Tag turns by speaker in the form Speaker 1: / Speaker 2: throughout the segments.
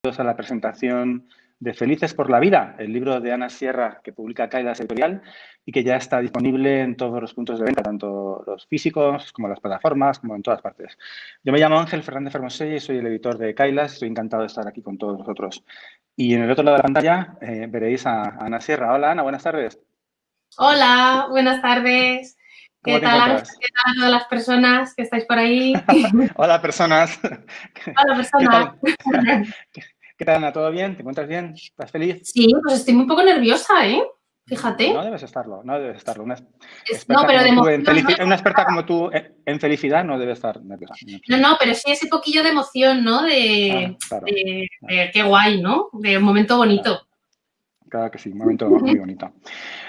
Speaker 1: a la presentación de Felices por la Vida, el libro de Ana Sierra que publica Kailas Editorial y que ya está disponible en todos los puntos de venta, tanto los físicos como las plataformas, como en todas partes. Yo me llamo Ángel Fernández Fermosella y soy el editor de Kailas. Estoy encantado de estar aquí con todos vosotros. Y en el otro lado de la pantalla veréis a Ana Sierra. Hola, Ana, buenas tardes.
Speaker 2: Hola, buenas tardes.
Speaker 1: ¿Cómo
Speaker 2: ¿Qué
Speaker 1: te
Speaker 2: tal, Ángel?
Speaker 1: encuentras?
Speaker 2: ¿Qué tal a todas las personas que estáis por ahí?
Speaker 1: Hola, personas.
Speaker 2: Hola,
Speaker 1: ¿Qué
Speaker 2: personas.
Speaker 1: tal? ¿Qué tal, Ana? ¿Todo bien? ¿Te encuentras bien? ¿Estás feliz?
Speaker 2: Sí, pues estoy un poco nerviosa, ¿eh? Fíjate.
Speaker 1: No debes estarlo, no debes estarlo. Una
Speaker 2: No,
Speaker 1: experta
Speaker 2: pero de
Speaker 1: como tú
Speaker 2: emoción, ¿no?
Speaker 1: una experta como tú en felicidad no debe estar nerviosa.
Speaker 2: No, pero sí ese poquillo de emoción, ¿no?
Speaker 1: Ah, claro,
Speaker 2: De qué guay, ¿no? De un momento
Speaker 1: claro,
Speaker 2: bonito.
Speaker 1: claro que sí, un momento muy bonito.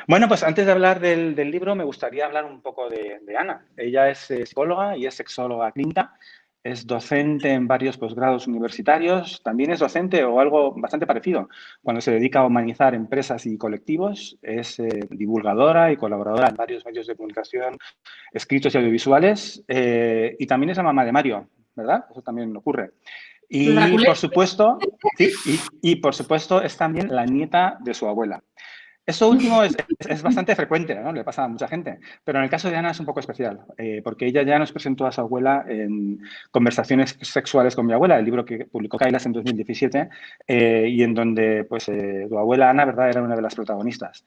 Speaker 1: Bueno, pues antes de hablar del libro, me gustaría hablar un poco de Ana. Ella es psicóloga y es sexóloga clínica. Es docente en varios posgrados universitarios. También es docente o algo bastante parecido cuando se dedica a humanizar empresas y colectivos. Es divulgadora y colaboradora en varios medios de comunicación escritos y audiovisuales. Y también es la mamá de Mario, ¿verdad? Eso también ocurre.
Speaker 2: ¿El
Speaker 1: Y por
Speaker 2: Draculete?
Speaker 1: supuesto, sí, y por supuesto es también la nieta de su abuela. Eso último es bastante frecuente, ¿no? Le pasa a mucha gente. Pero en el caso de Ana es un poco especial, porque ella ya nos presentó a su abuela en Conversaciones sexuales con mi abuela, el libro que publicó Kailas en 2017, y en donde pues, tu abuela Ana, ¿verdad?, era una de las protagonistas.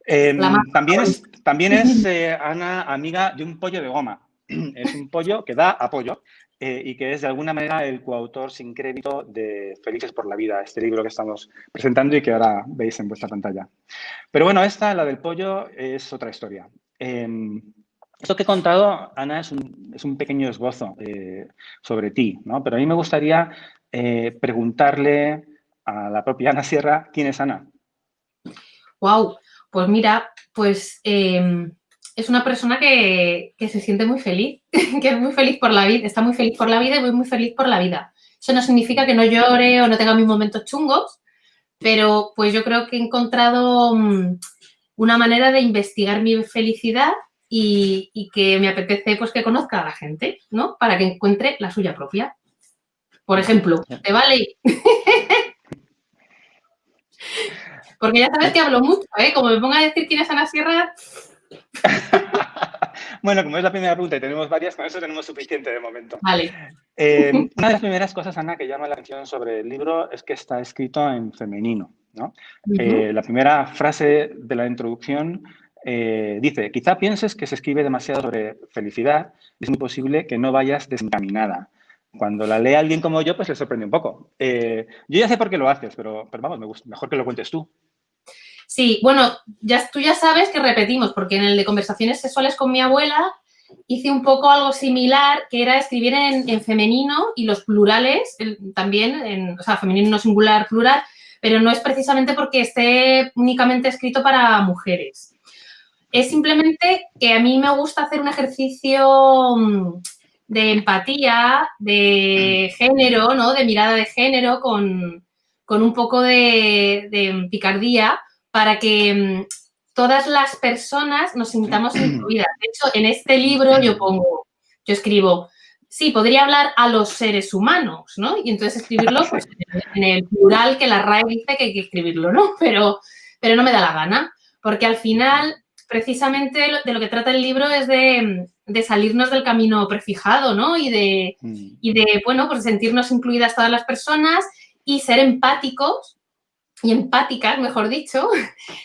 Speaker 2: La más
Speaker 1: También es Ana amiga de un pollo de goma. Es un pollo que da apoyo y que es de alguna manera el coautor sin crédito de Felices por la Vida, este libro que estamos presentando y que ahora veis en vuestra pantalla. Pero bueno, la del pollo, es otra historia. Esto que he contado, Ana, es un pequeño esbozo sobre ti, ¿no? Pero a mí me gustaría preguntarle a la propia Ana Sierra, ¿quién es Ana?
Speaker 2: Wow, pues mira, pues es una persona que se siente muy feliz, que es muy feliz por la vida, está muy feliz por la vida y muy feliz por la vida. Eso no significa que no llore o no tenga mis momentos chungos, pero pues yo creo que he encontrado una manera de investigar mi felicidad y que me apetece pues que conozca a la gente, ¿no? Para que encuentre la suya propia. Por ejemplo, ¿te vale? Porque ya sabes que hablo mucho, ¿eh? Como me ponga a decir quién es Ana Sierra.
Speaker 1: Bueno, como es la primera pregunta y tenemos varias, con eso tenemos suficiente de momento.
Speaker 2: Vale.
Speaker 1: Una de las primeras cosas, Ana, que llama la atención sobre el libro es que está escrito en femenino, ¿no? La primera frase de la introducción dice, quizá pienses que se escribe demasiado sobre felicidad y es muy posible que no vayas desencaminada. Cuando la lee alguien como yo, pues le sorprende un poco. Yo ya sé por qué lo haces, pero vamos, mejor que lo cuentes tú.
Speaker 2: Sí, bueno, tú ya sabes que repetimos, porque en el de conversaciones sexuales con mi abuela hice un poco algo similar, que era escribir en femenino y los plurales también, o sea, femenino no singular, plural, pero no es precisamente porque esté únicamente escrito para mujeres. Es simplemente que a mí me gusta hacer un ejercicio de empatía, de género, ¿no? De mirada de género con un poco de picardía para que todas las personas nos sintamos incluidas. De hecho, en este libro yo escribo, sí, podría hablar a los seres humanos, ¿no? Y entonces escribirlo pues, en el plural que la RAE dice que hay que escribirlo, ¿no? Pero no me da la gana, porque al final, precisamente de lo que trata el libro es de salirnos del camino prefijado, ¿no? Y de bueno, pues sentirnos incluidas todas las personas y ser empáticos y empáticas, mejor dicho,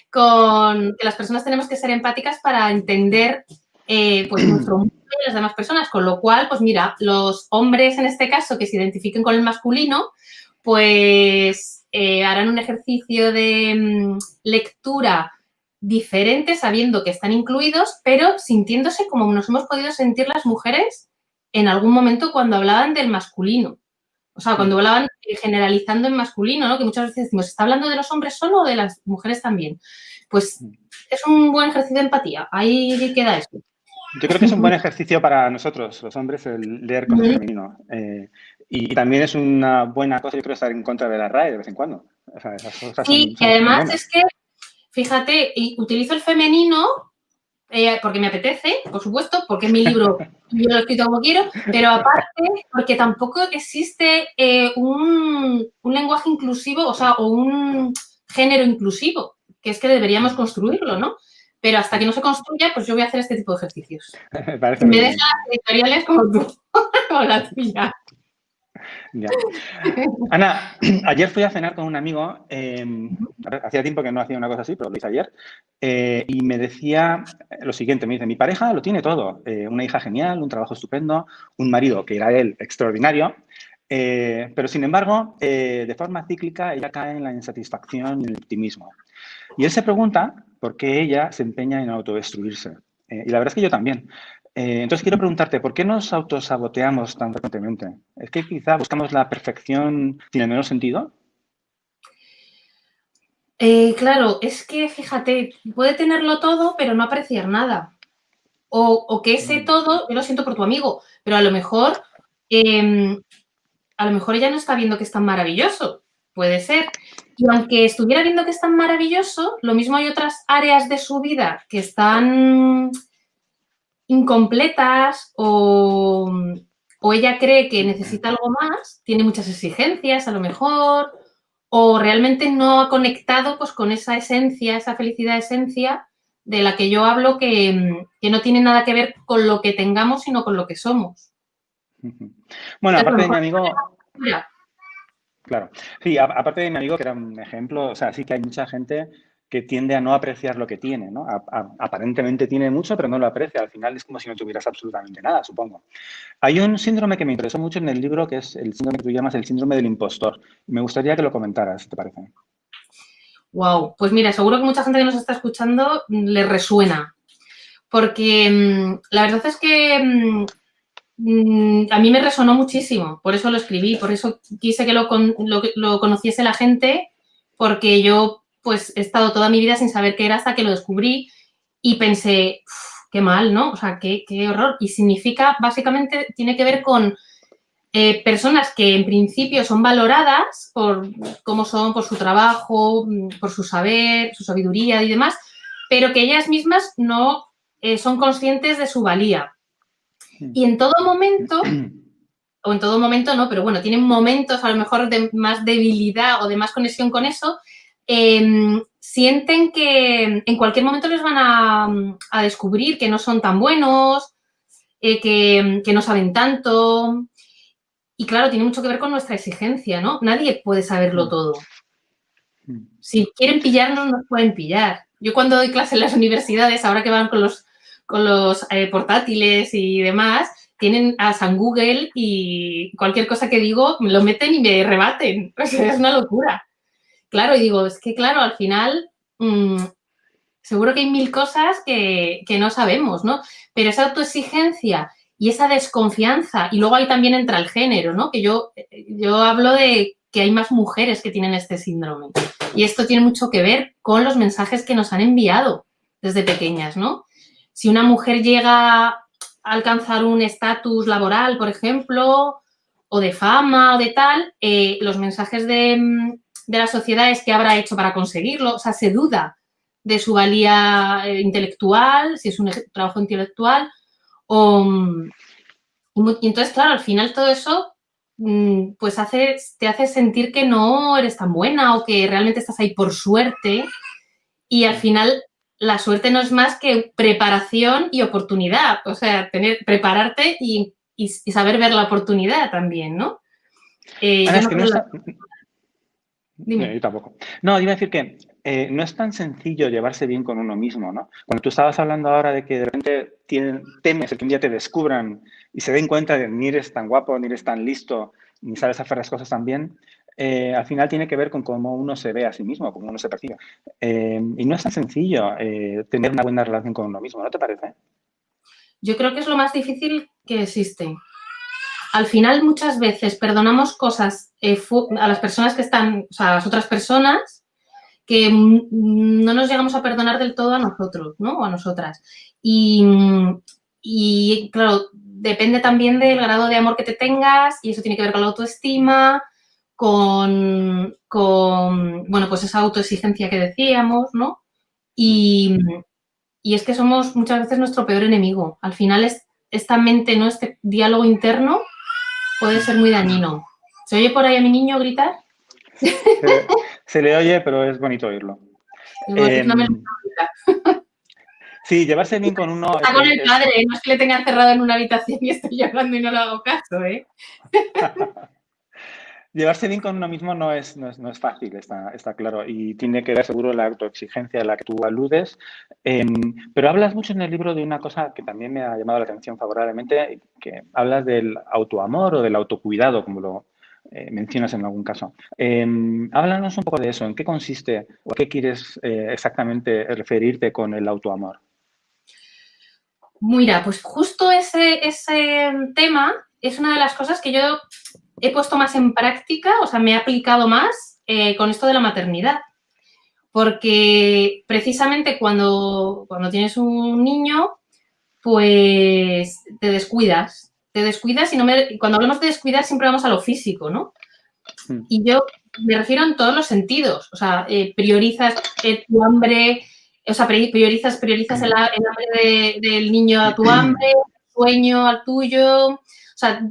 Speaker 2: con que las personas tenemos que ser empáticas para entender pues nuestro mundo y las demás personas, con lo cual, pues mira, los hombres en este caso que se identifiquen con el masculino, pues harán un ejercicio de lectura diferente, sabiendo que están incluidos, pero sintiéndose como nos hemos podido sentir las mujeres en algún momento cuando hablaban del masculino. O sea, cuando hablaban generalizando en masculino, ¿no? Que muchas veces decimos, ¿está hablando de los hombres solo o de las mujeres también? Pues es un buen ejercicio de empatía. Ahí queda eso.
Speaker 1: Yo creo que es un buen ejercicio para nosotros, los hombres, el leer cosas en femenino. Y también es una buena cosa, yo creo, estar en contra de la RAE de vez en cuando. O sea, esas cosas
Speaker 2: Sí, y
Speaker 1: son
Speaker 2: además
Speaker 1: buenas.
Speaker 2: es que, fíjate, utilizo el femenino porque me apetece, por supuesto, porque es mi libro yo lo he escrito como quiero, pero aparte, porque tampoco existe un lenguaje inclusivo, o sea, o un género inclusivo, que es que deberíamos construirlo, ¿no? Pero hasta que no se construya, pues yo voy a hacer este tipo de ejercicios.
Speaker 1: Me parece
Speaker 2: Y me
Speaker 1: muy
Speaker 2: dejas
Speaker 1: bien.
Speaker 2: editoriales como tú, como la tuya.
Speaker 1: Ya. Ana, ayer fui a cenar con un amigo, hacía tiempo que no hacía una cosa así, pero lo hice ayer, y me decía lo siguiente, me dice, mi pareja lo tiene todo, una hija genial, un trabajo estupendo, un marido que era él extraordinario, pero sin embargo, de forma cíclica, ella cae en la insatisfacción y el optimismo. Y él se pregunta por qué ella se empeña en autodestruirse. Y la verdad es que yo también. Entonces quiero preguntarte, ¿por qué nos autosaboteamos tan frecuentemente? ¿Es que quizá buscamos la perfección sin el menor sentido?
Speaker 2: Claro, es que fíjate, puede tenerlo todo, pero no apreciar nada. O que ese
Speaker 1: Mm.
Speaker 2: todo, yo lo siento por tu amigo, pero a lo mejor ella no está viendo que es tan maravilloso. Puede ser. Y aunque estuviera viendo que es tan maravilloso, lo mismo hay otras áreas de su vida que están incompletas o ella cree que necesita algo más, tiene muchas exigencias a lo mejor, o realmente no ha conectado pues, con esa esencia, esa felicidad esencia de la que yo hablo que no tiene nada que ver con lo que tengamos, sino con lo que somos.
Speaker 1: Bueno,
Speaker 2: Entonces, a lo
Speaker 1: aparte de mi
Speaker 2: mejor
Speaker 1: amigo,
Speaker 2: mira,
Speaker 1: claro, sí, aparte de mi amigo, que era un ejemplo, o sea, sí que hay mucha gente que tiende a no apreciar lo que tiene, ¿no? Aparentemente tiene mucho, pero no lo aprecia. Al final es como si no tuvieras absolutamente nada, supongo. Hay un síndrome que me interesó mucho en el libro, que es el síndrome que tú llamas el síndrome del impostor. Me gustaría que lo comentaras, ¿te parece?
Speaker 2: wow, pues mira, seguro que mucha gente que nos está escuchando le resuena, porque la verdad es que a mí me resonó muchísimo, por eso lo escribí, por eso quise que lo conociese la gente, porque yo pues he estado toda mi vida sin saber qué era hasta que lo descubrí y pensé, qué mal, ¿no? O sea, qué horror. Y significa, básicamente, tiene que ver con personas que en principio son valoradas por cómo son, por su trabajo, por su saber, su sabiduría y demás, pero que ellas mismas no son conscientes de su valía. Y en todo momento, o en todo momento no, pero bueno, tienen momentos a lo mejor de más debilidad o de más conexión con eso, sienten que en cualquier momento les van a descubrir que no son tan buenos, que no saben tanto. Y claro, tiene mucho que ver con nuestra exigencia, ¿no? Nadie puede saberlo todo. Si quieren pillarnos, nos pueden pillar. Yo cuando doy clase en las universidades, ahora que van con los portátiles y demás, tienen a San Google y cualquier cosa que digo me lo meten y me rebaten. O sea, es una locura. Claro, y digo, es que claro, al final seguro que hay mil cosas que no sabemos, ¿no? Pero esa autoexigencia y esa desconfianza, y luego ahí también entra el género, ¿no? Que yo hablo de que hay más mujeres que tienen este síndrome. Y esto tiene mucho que ver con los mensajes que nos han enviado desde pequeñas, ¿no? Si una mujer llega a alcanzar un estatus laboral, por ejemplo, o de fama o de tal, los mensajes de la sociedad es qué habrá hecho para conseguirlo. O sea, se duda de su valía intelectual, si es un trabajo intelectual, y entonces, claro, al final todo eso pues te hace sentir que no eres tan buena o que realmente estás ahí por suerte y al final la suerte no es más que preparación y oportunidad, o sea, prepararte y saber ver la oportunidad también, ¿no?
Speaker 1: Ana,
Speaker 2: Yo
Speaker 1: es
Speaker 2: no
Speaker 1: que no
Speaker 2: creo en la...
Speaker 1: está...
Speaker 2: Dime.
Speaker 1: Yo tampoco. No, iba a decir que no es tan sencillo llevarse bien con uno mismo, ¿no? Cuando tú estabas hablando ahora de que de repente temes que un día te descubran y se den cuenta de ni eres tan guapo, ni eres tan listo, ni sabes hacer las cosas tan bien, al final tiene que ver con cómo uno se ve a sí mismo, cómo uno se percibe. Y no es tan sencillo tener una buena relación con uno mismo, ¿no te parece?
Speaker 2: Yo creo que es lo más difícil que existe. Al final muchas veces perdonamos cosas a las personas que están, o sea, a las otras personas que no nos llegamos a perdonar del todo a nosotros, ¿no? O a nosotras. Y claro, depende también del grado de amor que te tengas y eso tiene que ver con la autoestima, bueno, pues esa autoexigencia que decíamos, ¿no? Y, y es que somos muchas veces nuestro peor enemigo. Al final esta mente, ¿no? Este diálogo interno puede ser muy dañino. ¿Se oye por ahí a mi niño gritar?
Speaker 1: Se le oye, pero es bonito oírlo.
Speaker 2: Es una melodía.
Speaker 1: Sí, llevarse bien con uno
Speaker 2: Está con el padre, no es que le tenga encerrado en una habitación y estoy llorando y no le hago caso, ¿eh?
Speaker 1: Llevarse bien con uno mismo no es fácil, está claro, y tiene que ver seguro la autoexigencia a la que tú aludes. Pero hablas mucho en el libro de una cosa que también me ha llamado la atención favorablemente, que hablas del autoamor o del autocuidado, como lo mencionas en algún caso. Háblanos un poco de eso, ¿en qué consiste o a qué quieres exactamente referirte con el autoamor?
Speaker 2: Mira, pues justo ese tema es una de las cosas que yo he puesto más en práctica, o sea, me he aplicado más con esto de la maternidad. Porque precisamente cuando tienes un niño, pues te descuidas. Te descuidas y cuando hablamos de descuidar siempre vamos a lo físico, ¿no? Y yo me refiero en todos los sentidos. O sea, priorizas tu hambre, o sea, priorizas el hambre del niño a tu hambre, el sueño al tuyo, o sea,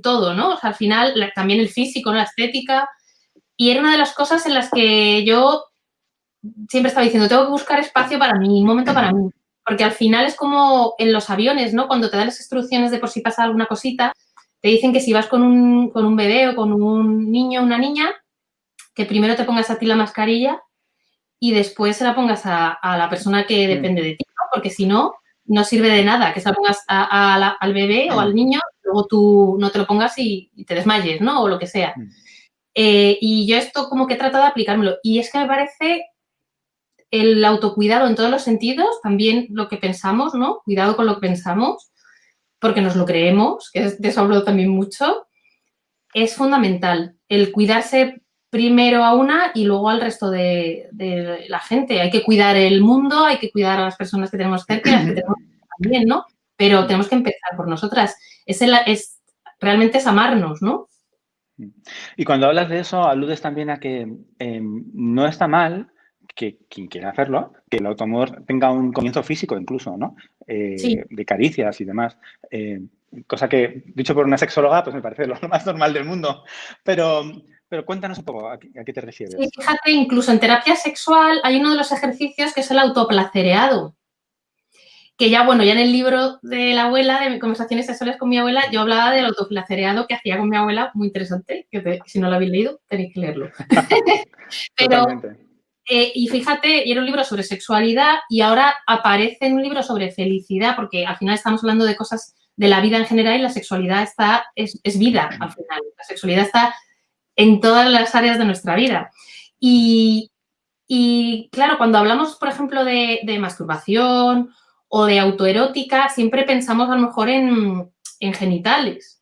Speaker 2: todo, ¿no? O sea, al final también el físico, ¿no? La estética. Y era una de las cosas en las que yo siempre estaba diciendo, tengo que buscar espacio para mí, un momento para mí. Porque al final es como en los aviones, ¿no? Cuando te dan las instrucciones de por si pasa alguna cosita, te dicen que si vas con un bebé o con un niño o una niña, que primero te pongas a ti la mascarilla y después se la pongas a la persona que depende de ti, ¿no? Porque si no, no sirve de nada que se la pongas al bebé o al niño, luego tú no te lo pongas y te desmayes, ¿no? O lo que sea. Y yo esto como que he tratado de aplicármelo. Y es que me parece el autocuidado en todos los sentidos, también lo que pensamos, ¿no? Cuidado con lo que pensamos, porque nos lo creemos, que de eso hablo también mucho, es fundamental. El cuidarse primero a una y luego al resto de la gente. Hay que cuidar el mundo, hay que cuidar a las personas que tenemos cerca y las que tenemos también, ¿no? Pero tenemos que empezar por nosotras. Realmente es amarnos, ¿no?
Speaker 1: Y cuando hablas de eso, aludes también a que no está mal que quien quiera hacerlo, que el autoamor tenga un comienzo físico incluso, ¿no?
Speaker 2: Sí.
Speaker 1: De caricias y demás. Cosa que, dicho por una sexóloga, pues me parece lo más normal del mundo. Pero cuéntanos un poco a qué te refieres.
Speaker 2: Sí, fíjate, incluso en terapia sexual hay uno de los ejercicios que es el autoplacereado. Que ya, bueno, ya en el libro de la abuela, de mis conversaciones sexuales con mi abuela, yo hablaba del autoplacereado que hacía con mi abuela, muy interesante, que si no lo habéis leído, tenéis que leerlo. Pero,
Speaker 1: Totalmente.
Speaker 2: y fíjate, y era un libro sobre sexualidad y ahora aparece un libro sobre felicidad, porque al final estamos hablando de cosas de la vida en general y la sexualidad es vida al final. La sexualidad está en todas las áreas de nuestra vida. Y claro, cuando hablamos, por ejemplo, de masturbación o de autoerótica, siempre pensamos a lo mejor en genitales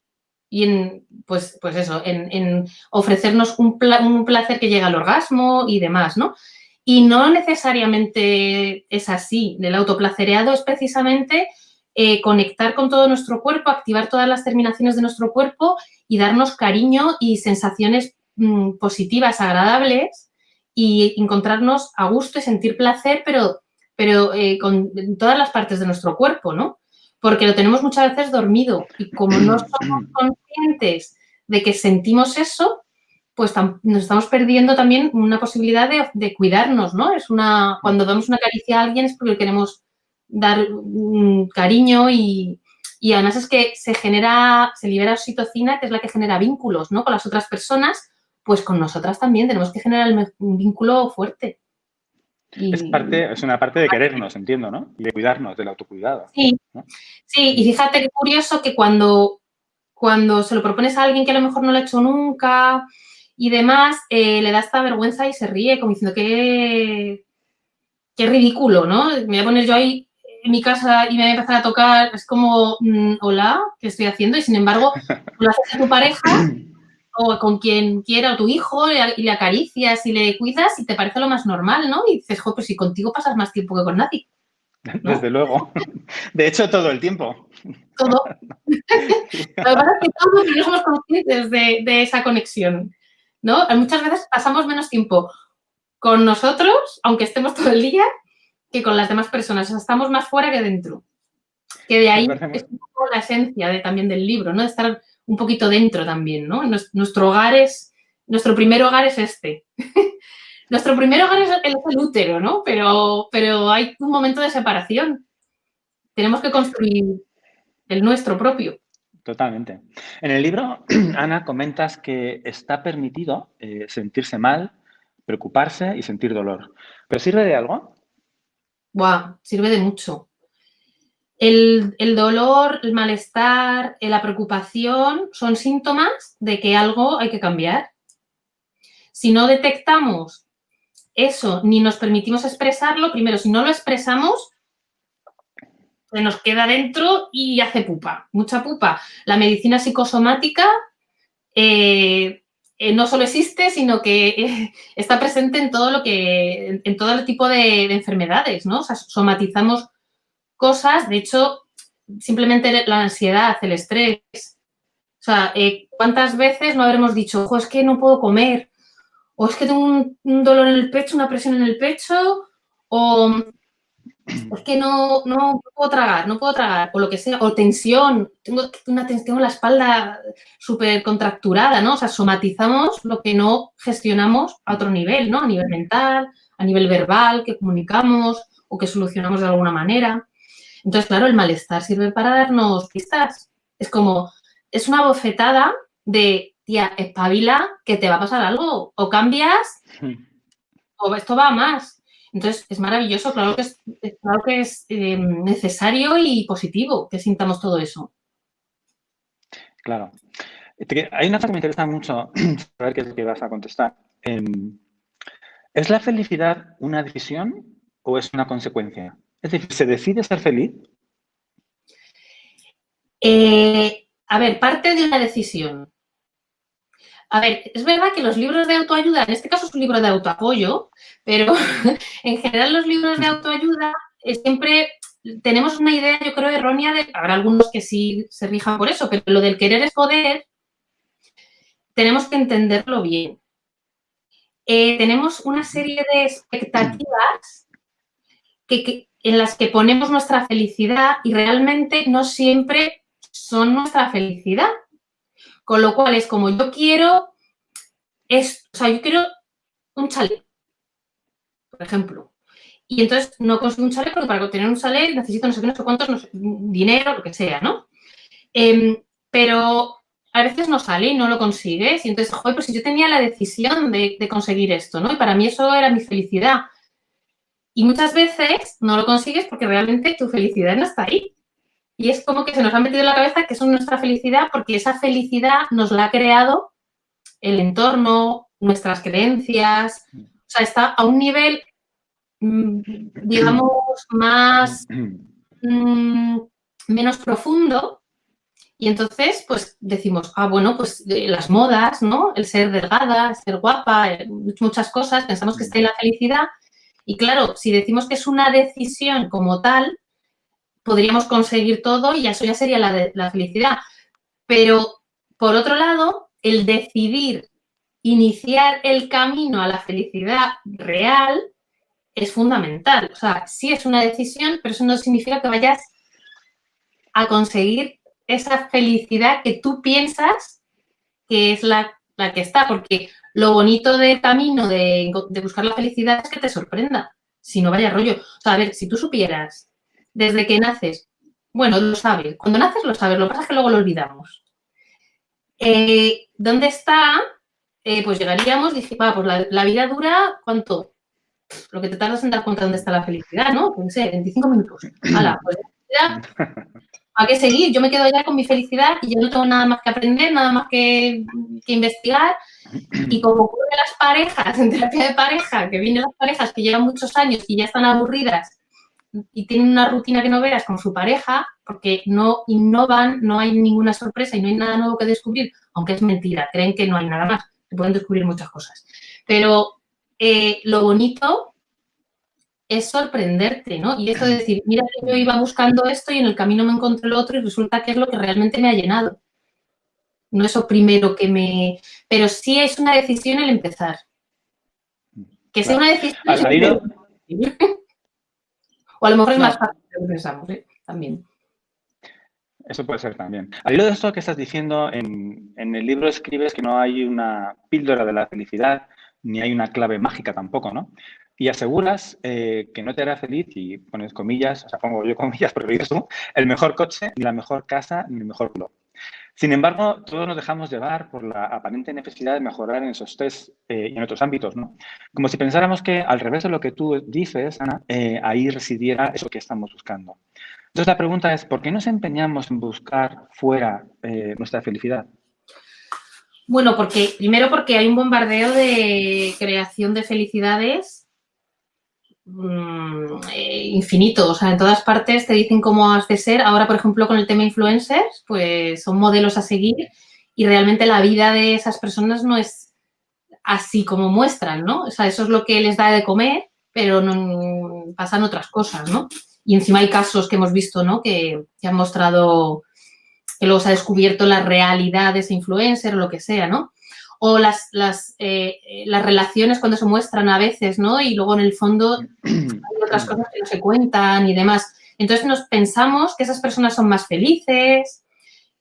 Speaker 2: y en, pues eso, en ofrecernos un placer que llega al orgasmo y demás, ¿no? Y no necesariamente es así. El autoplacereado es precisamente conectar con todo nuestro cuerpo, activar todas las terminaciones de nuestro cuerpo y darnos cariño y sensaciones positivas, agradables y encontrarnos a gusto y sentir placer, pero en todas las partes de nuestro cuerpo, ¿no? Porque lo tenemos muchas veces dormido y como no somos conscientes de que sentimos eso, pues nos estamos perdiendo también una posibilidad de cuidarnos, ¿no? Cuando damos una caricia a alguien es porque queremos dar cariño y además es que se libera oxitocina, que es la que genera vínculos, ¿no? Con las otras personas, pues con nosotras también tenemos que generar un vínculo fuerte.
Speaker 1: Es una parte de querernos, entiendo, ¿no? Y de cuidarnos, del autocuidado.
Speaker 2: Sí,
Speaker 1: ¿no?
Speaker 2: sí, y fíjate qué curioso que cuando se lo propones a alguien que a lo mejor no lo ha hecho nunca y demás, le da esta vergüenza y se ríe, como diciendo qué ridículo, ¿no? Me voy a poner yo ahí en mi casa y me voy a empezar a tocar, es como, hola, ¿qué estoy haciendo? Y sin embargo, lo haces a tu pareja o con quien quiera, o tu hijo, y le acaricias y le cuidas y te parece lo más normal, ¿no? Y dices, jo, pues si contigo pasas más tiempo que con nadie, ¿no?
Speaker 1: Desde luego. De hecho, todo el tiempo.
Speaker 2: Todo. Lo que pasa es que todos no somos conscientes de esa conexión, ¿no? Muchas veces pasamos menos tiempo con nosotros, aunque estemos todo el día, que con las demás personas. O sea, estamos más fuera que dentro. Que de ahí es un poco la esencia también del libro, ¿no? De estar un poquito dentro también, ¿no? Nuestro primer hogar es este. Nuestro primer hogar es el útero, ¿no? Pero hay un momento de separación. Tenemos que construir el nuestro propio.
Speaker 1: Totalmente. En el libro, Ana, comentas que está permitido sentirse mal, preocuparse y sentir dolor. ¿Pero sirve de algo?
Speaker 2: Buah, sirve de mucho. El dolor, el malestar, la preocupación son síntomas de que algo hay que cambiar. Si no detectamos eso ni nos permitimos expresarlo, primero, si no lo expresamos, se nos queda dentro y hace pupa, mucha pupa. La medicina psicosomática no solo existe, sino que está presente en todo el tipo de enfermedades, ¿no? O sea, somatizamos cosas, de hecho, simplemente la ansiedad, el estrés. O sea, ¿cuántas veces no habremos dicho, ojo, es que no puedo comer? O es que tengo un dolor en el pecho, una presión en el pecho, o es que no puedo tragar, o lo que sea, o tensión, tengo la espalda súper contracturada, ¿no? O sea, somatizamos lo que no gestionamos a otro nivel, ¿no? A nivel mental, a nivel verbal, que comunicamos o que solucionamos de alguna manera. Entonces, claro, el malestar sirve para darnos pistas. Es una bofetada de, tía, espabila, que te va a pasar algo. O cambias o esto va a más. Entonces, es maravilloso, claro que es necesario y positivo que sintamos todo eso.
Speaker 1: Claro. Hay una cosa que me interesa mucho saber qué es lo que vas a contestar. ¿Es la felicidad una decisión o es una consecuencia? Es decir, ¿se decide ser feliz?
Speaker 2: A ver, parte de una decisión. A ver, es verdad que los libros de autoayuda, en este caso es un libro de autoapoyo, pero en general los libros de autoayuda siempre tenemos una idea, yo creo, errónea habrá algunos que sí se rijan por eso, pero lo del querer es poder, tenemos que entenderlo bien. Tenemos una serie de expectativas en las que ponemos nuestra felicidad y realmente no siempre son nuestra felicidad. Con lo cual es como yo quiero un chalet, por ejemplo. Y entonces no consigo un chalet porque para obtener un chalet necesito no sé qué, no sé cuántos, no sé, dinero, lo que sea, ¿no? Pero a veces no sale y no lo consigues. Y entonces, joder, pues si yo tenía la decisión de conseguir esto, ¿no? Y para mí eso era mi felicidad. Y muchas veces no lo consigues porque realmente tu felicidad no está ahí. Y es como que se nos ha metido en la cabeza que eso es nuestra felicidad porque esa felicidad nos la ha creado el entorno, nuestras creencias. O sea, está a un nivel, digamos, menos profundo. Y entonces, pues decimos, bueno, pues las modas, ¿no? El ser delgada, el ser guapa, muchas cosas, pensamos que está en la felicidad. Y claro, si decimos que es una decisión como tal, podríamos conseguir todo y eso ya sería la felicidad. Pero, por otro lado, el decidir iniciar el camino a la felicidad real es fundamental. O sea, sí es una decisión, pero eso no significa que vayas a conseguir esa felicidad que tú piensas que es la que está, porque lo bonito del camino de buscar la felicidad es que te sorprenda, si no vaya rollo. O sea, a ver, si tú supieras desde que naces, bueno, lo sabes, cuando naces lo sabes, lo que pasa es que luego lo olvidamos. ¿Dónde está? Pues llegaríamos, dije, pues la vida dura, ¿cuánto? Lo que te tardas en dar cuenta de dónde está la felicidad, ¿no? No sé, 25 minutos. ¡Hala! Pues ya, ¿a qué seguir? Yo me quedo ya con mi felicidad y yo no tengo nada más que aprender, nada más que investigar. Y como ocurre en las parejas, en terapia de pareja, que vienen las parejas que llevan muchos años y ya están aburridas y tienen una rutina que no veas con su pareja, porque no innovan, no hay ninguna sorpresa y no hay nada nuevo que descubrir, aunque es mentira, creen que no hay nada más, se pueden descubrir muchas cosas. Pero lo bonito es sorprenderte, ¿no? Y esto de decir, mira que yo iba buscando esto y en el camino me encontré lo otro y resulta que es lo que realmente me ha llenado. No eso primero que me... Pero sí es una decisión el empezar. Que sea una decisión...
Speaker 1: ¿Has salido?
Speaker 2: O a lo mejor es más fácil de lo que pensamos, ¿eh? También.
Speaker 1: Eso puede ser también. Al hilo de esto que estás diciendo, en el libro escribes que no hay una píldora de la felicidad, ni hay una clave mágica tampoco, ¿no? Y aseguras que no te hará feliz, y pones comillas, o sea, pongo yo comillas porque lo dices tú, el mejor coche, ni la mejor casa, ni el mejor club. Sin embargo, todos nos dejamos llevar por la aparente necesidad de mejorar en esos tres y en otros ámbitos, ¿no? Como si pensáramos que, al revés de lo que tú dices, Ana, ahí residiera eso que estamos buscando. Entonces, la pregunta es, ¿por qué nos empeñamos en buscar fuera nuestra felicidad?
Speaker 2: Bueno, primero porque hay un bombardeo de creación de felicidades infinito. O sea, en todas partes te dicen cómo has de ser. Ahora, por ejemplo, con el tema influencers, pues son modelos a seguir y realmente la vida de esas personas no es así como muestran, ¿no? O sea, eso es lo que les da de comer, pero no, pasan otras cosas, ¿no? Y encima hay casos que hemos visto, ¿no? Que han mostrado que luego se ha descubierto la realidad de ese influencer o lo que sea, ¿no? O las relaciones cuando se muestran a veces, ¿no? Y luego en el fondo hay otras cosas que no se cuentan y demás. Entonces nos pensamos que esas personas son más felices,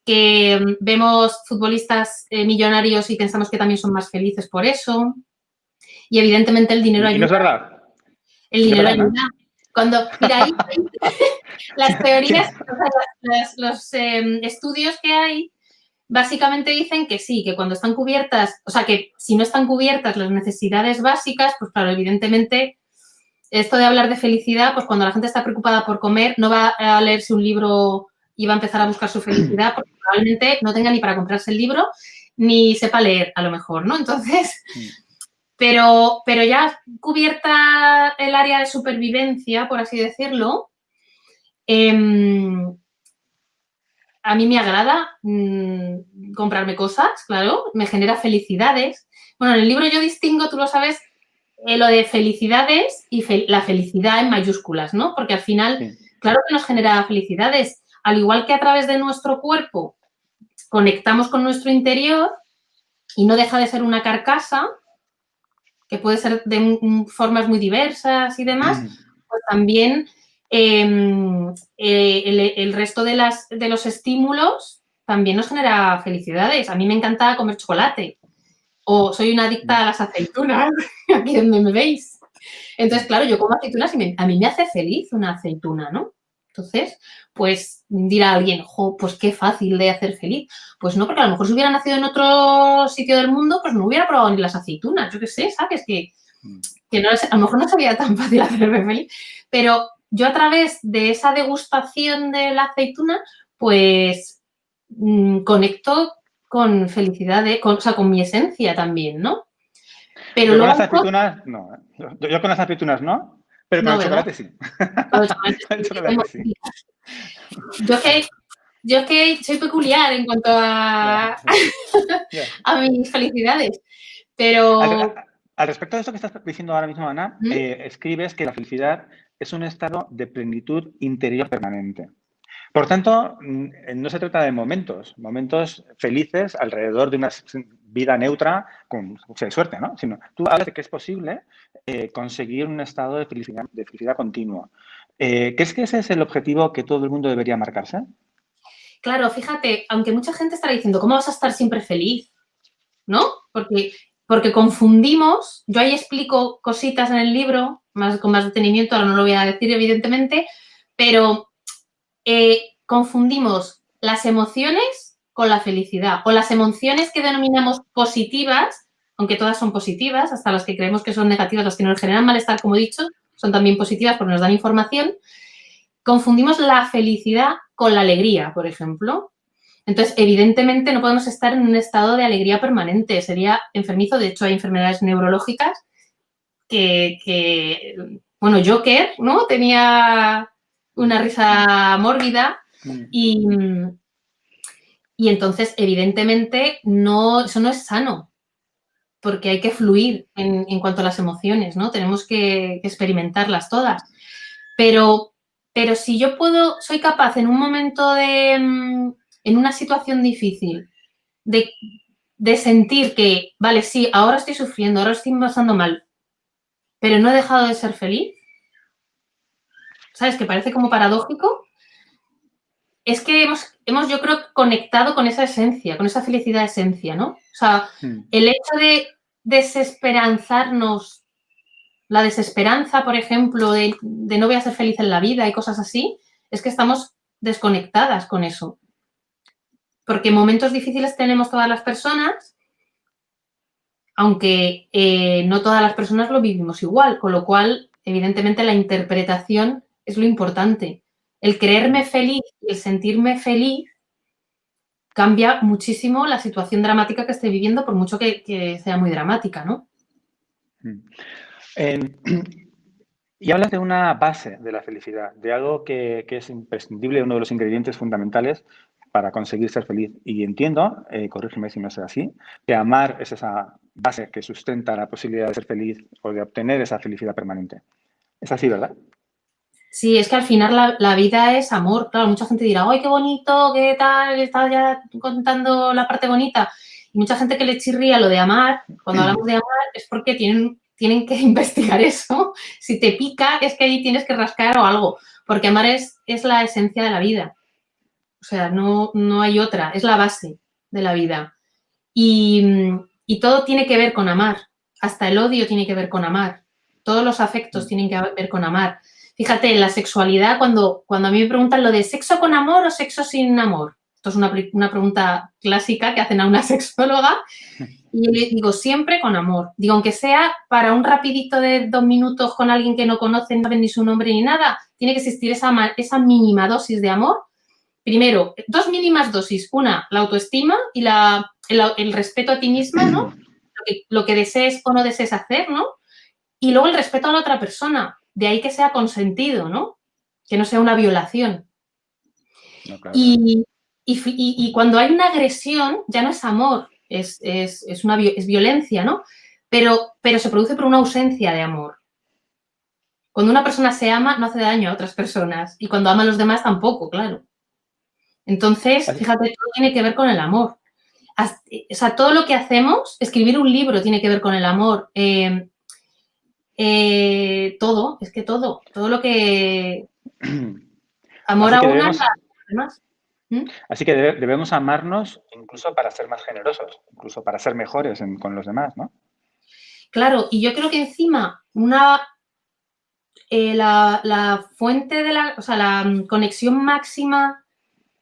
Speaker 2: que vemos futbolistas millonarios y pensamos que también son más felices por eso. Y evidentemente el dinero
Speaker 1: Y no
Speaker 2: ayuda.
Speaker 1: es verdad.
Speaker 2: El
Speaker 1: Es
Speaker 2: dinero
Speaker 1: verdad, ¿no?
Speaker 2: ayuda. Cuando, mira, ahí las teorías, o sea, los estudios que hay, básicamente dicen que sí, que cuando están cubiertas, o sea, que si no están cubiertas las necesidades básicas, pues claro, evidentemente, esto de hablar de felicidad, pues cuando la gente está preocupada por comer, no va a leerse un libro y va a empezar a buscar su felicidad, porque probablemente no tenga ni para comprarse el libro, ni sepa leer, a lo mejor, ¿no? Entonces, pero ya cubierta el área de supervivencia, por así decirlo, a mí me agrada comprarme cosas, claro, me genera felicidades. Bueno, en el libro yo distingo, tú lo sabes, lo de felicidades y la felicidad en mayúsculas, ¿no? Porque al final, claro que nos genera felicidades. Al igual que a través de nuestro cuerpo conectamos con nuestro interior y no deja de ser una carcasa, que puede ser de formas muy diversas y demás, pues también el resto de los estímulos también nos genera felicidades. A mí me encanta comer chocolate o soy una adicta a las aceitunas, aquí donde me veis. Entonces, claro, yo como aceitunas y a mí me hace feliz una aceituna, ¿no? Entonces, pues dirá alguien, jo, pues qué fácil de hacer feliz. Pues no, porque a lo mejor si hubiera nacido en otro sitio del mundo, pues no hubiera probado ni las aceitunas. Yo qué sé, ¿sabes? Que no, a lo mejor no sería tan fácil hacerme feliz. Pero yo a través de esa degustación de la aceituna, pues conecto con felicidad, o sea, con mi esencia también, ¿no? Pero
Speaker 1: Yo con
Speaker 2: luego
Speaker 1: las aceitunas, no. Yo con las aceitunas no, pero con
Speaker 2: no,
Speaker 1: el
Speaker 2: ¿verdad?
Speaker 1: chocolate sí.
Speaker 2: Con el chocolate
Speaker 1: Con el chocolate sí.
Speaker 2: Yo es que soy peculiar en cuanto a, a mis felicidades, pero...
Speaker 1: Al respecto de esto que estás diciendo ahora mismo, Ana, escribes que la felicidad es un estado de plenitud interior permanente. Por tanto, no se trata de momentos felices alrededor de una vida neutra con suerte, ¿no? Sino tú hablas de que es posible conseguir un estado de felicidad continua. ¿Crees que ese es el objetivo que todo el mundo debería marcarse?
Speaker 2: Claro, fíjate, aunque mucha gente estará diciendo, ¿cómo vas a estar siempre feliz? ¿No? Porque confundimos, yo ahí explico cositas en el libro, con más detenimiento, ahora no lo voy a decir evidentemente, pero confundimos las emociones con la felicidad, o las emociones que denominamos positivas, aunque todas son positivas, hasta las que creemos que son negativas, las que nos generan malestar, como he dicho, son también positivas porque nos dan información. Confundimos la felicidad con la alegría, por ejemplo. Entonces, evidentemente, no podemos estar en un estado de alegría permanente. Sería enfermizo. De hecho, hay enfermedades neurológicas bueno, Joker, ¿no? Tenía una risa mórbida y entonces, evidentemente, eso no es sano porque hay que fluir en cuanto a las emociones, ¿no? Tenemos que experimentarlas todas. Pero si yo soy capaz en un momento en una situación difícil, de sentir que, vale, sí, ahora estoy sufriendo, ahora estoy pasando mal, pero no he dejado de ser feliz, ¿sabes? Que parece como paradójico. es que hemos, yo creo, conectado con esa esencia, con esa felicidad esencia, ¿no? O sea, el hecho de desesperanzarnos, la desesperanza, por ejemplo, de no voy a ser feliz en la vida y cosas así, es que estamos desconectadas con eso. Porque momentos difíciles tenemos todas las personas, aunque no todas las personas lo vivimos igual, con lo cual, evidentemente, la interpretación es lo importante. El creerme feliz y el sentirme feliz cambia muchísimo la situación dramática que esté viviendo, por mucho que sea muy dramática, ¿no?
Speaker 1: Y hablas de una base de la felicidad, de algo que es imprescindible, uno de los ingredientes fundamentales para conseguir ser feliz. Y entiendo, corrígeme si no es así, que amar es esa base que sustenta la posibilidad de ser feliz o de obtener esa felicidad permanente. Es así, ¿verdad?
Speaker 2: Sí, es que al final la vida es amor. Claro, mucha gente dirá, ¡ay, qué bonito! ¿Qué tal? Estaba ya contando la parte bonita. Y mucha gente que le chirría lo de amar, cuando hablamos de amar, es porque tienen que investigar eso. Si te pica, es que ahí tienes que rascar o algo. Porque amar es la esencia de la vida. O sea, no hay otra. Es la base de la vida. Y todo tiene que ver con amar. Hasta el odio tiene que ver con amar. Todos los afectos tienen que ver con amar. Fíjate, en la sexualidad, cuando a mí me preguntan lo de sexo con amor o sexo sin amor, esto es una pregunta clásica que hacen a una sexóloga, y yo le digo siempre con amor. Digo, aunque sea para un rapidito de 2 minutos con alguien que no conoce, no sabe ni su nombre ni nada, tiene que existir esa mínima dosis de amor. Primero, 2 mínimas dosis. Una, la autoestima y el respeto a ti misma, ¿no? Lo que desees o no desees hacer, ¿no? Y luego el respeto a la otra persona. De ahí que sea consentido, ¿no? Que no sea una violación.
Speaker 1: No, claro.
Speaker 2: Y cuando hay una agresión, ya no es amor, es violencia, ¿no? Pero se produce por una ausencia de amor. Cuando una persona se ama, no hace daño a otras personas. Y cuando ama a los demás, tampoco, claro. Entonces, fíjate, todo tiene que ver con el amor. O sea, todo lo que hacemos, escribir un libro tiene que ver con el amor. Todo, es que todo lo que... Amor a una, además.
Speaker 1: Así que debemos amarnos incluso para ser más generosos, incluso para ser mejores con los demás, ¿no?
Speaker 2: Claro, y yo creo que encima la fuente de la conexión máxima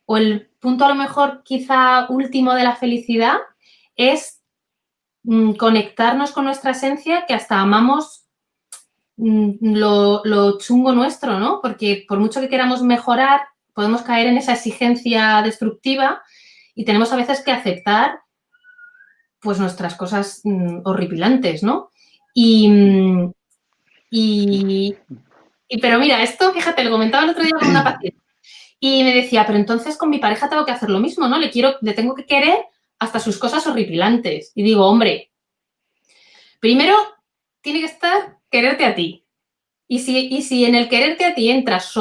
Speaker 2: o el punto a lo mejor quizá último de la felicidad es conectarnos con nuestra esencia, que hasta amamos lo chungo nuestro, ¿no? Porque por mucho que queramos mejorar, podemos caer en esa exigencia destructiva y tenemos a veces que aceptar pues nuestras cosas horripilantes, ¿no? Pero mira, esto, fíjate, lo comentaba el otro día con una paciente y me decía, pero entonces con mi pareja tengo que hacer lo mismo, ¿no? Le tengo que querer hasta sus cosas horripilantes. Y digo, hombre, primero tiene que estar quererte a ti. Y si en el quererte a ti entras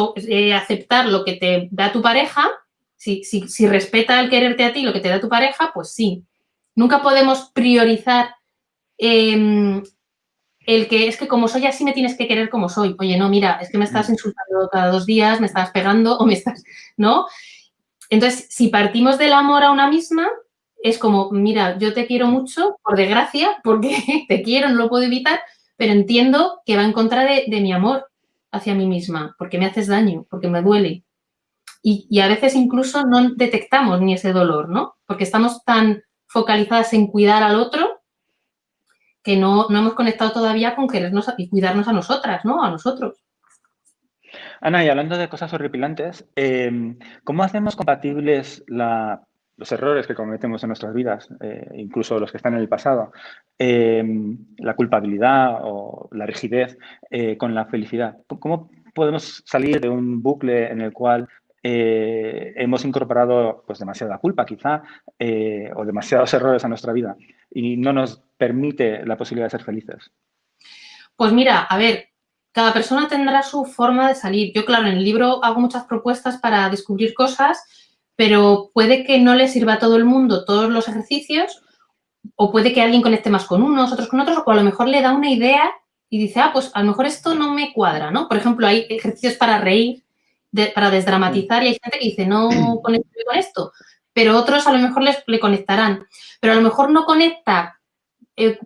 Speaker 2: aceptar lo que te da tu pareja, si respeta el quererte a ti lo que te da tu pareja, pues sí. Nunca podemos priorizar el que es que como soy así me tienes que querer como soy. Oye, no, mira, es que me estás insultando cada 2 días, me estás pegando o me estás, ¿no? Entonces, si partimos del amor a una misma, es como, mira, yo te quiero mucho, por desgracia, porque te quiero, no lo puedo evitar, pero entiendo que va en contra de mi amor hacia mí misma, porque me haces daño, porque me duele. Y a veces incluso no detectamos ni ese dolor, ¿no? Porque estamos tan focalizadas en cuidar al otro que no hemos conectado todavía con querernos y cuidarnos a nosotras, ¿no? A nosotros.
Speaker 1: Ana, y hablando de cosas horripilantes, ¿cómo hacemos compatibles los errores que cometemos en nuestras vidas, incluso los que están en el pasado, la culpabilidad o la rigidez con la felicidad? ¿Cómo podemos salir de un bucle en el cual hemos incorporado pues, demasiada culpa quizá o demasiados errores a nuestra vida y no nos permite la posibilidad de ser felices?
Speaker 2: Pues mira, a ver, cada persona tendrá su forma de salir. Yo, claro, en el libro hago muchas propuestas para descubrir cosas, pero puede que no le sirva a todo el mundo todos los ejercicios, o puede que alguien conecte más con unos, otros con otros, o a lo mejor le da una idea y dice, pues a lo mejor esto no me cuadra, ¿no? Por ejemplo, hay ejercicios para reír para desdramatizar y hay gente que dice, no conecto con esto, pero otros a lo mejor le conectarán. Pero a lo mejor no conecta, pero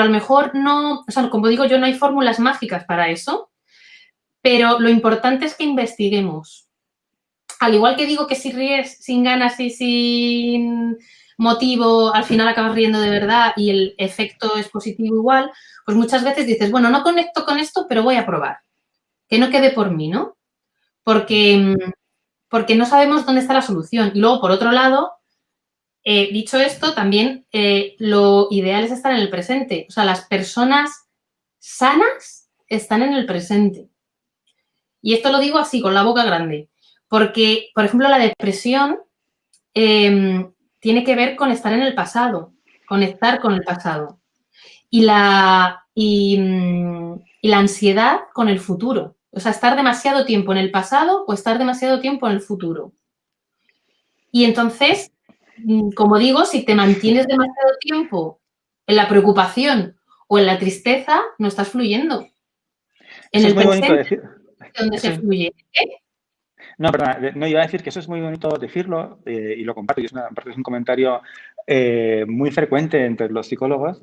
Speaker 2: a lo mejor no, como digo yo, no hay fórmulas mágicas para eso, pero lo importante es que investiguemos. Al igual que digo que si ríes sin ganas y sin motivo, al final acabas riendo de verdad y el efecto es positivo igual, pues muchas veces dices, bueno, no conecto con esto, pero voy a probar. Que no quede por mí, ¿no? Porque no sabemos dónde está la solución. Y luego, por otro lado, dicho esto, también lo ideal es estar en el presente. O sea, las personas sanas están en el presente. Y esto lo digo así, con la boca grande. Porque, por ejemplo, la depresión tiene que ver con estar en el pasado, conectar con el pasado. Y la ansiedad con el futuro. O sea, estar demasiado tiempo en el pasado o estar demasiado tiempo en el futuro. Y entonces, como digo, si te mantienes demasiado tiempo en la preocupación o en la tristeza, no estás fluyendo. En
Speaker 1: Eso
Speaker 2: el
Speaker 1: es muy bonito
Speaker 2: presente,
Speaker 1: decir.
Speaker 2: donde se fluye.
Speaker 1: No, perdona, no, iba a decir que eso es muy bonito decirlo y lo comparto. Y es un comentario muy frecuente entre los psicólogos,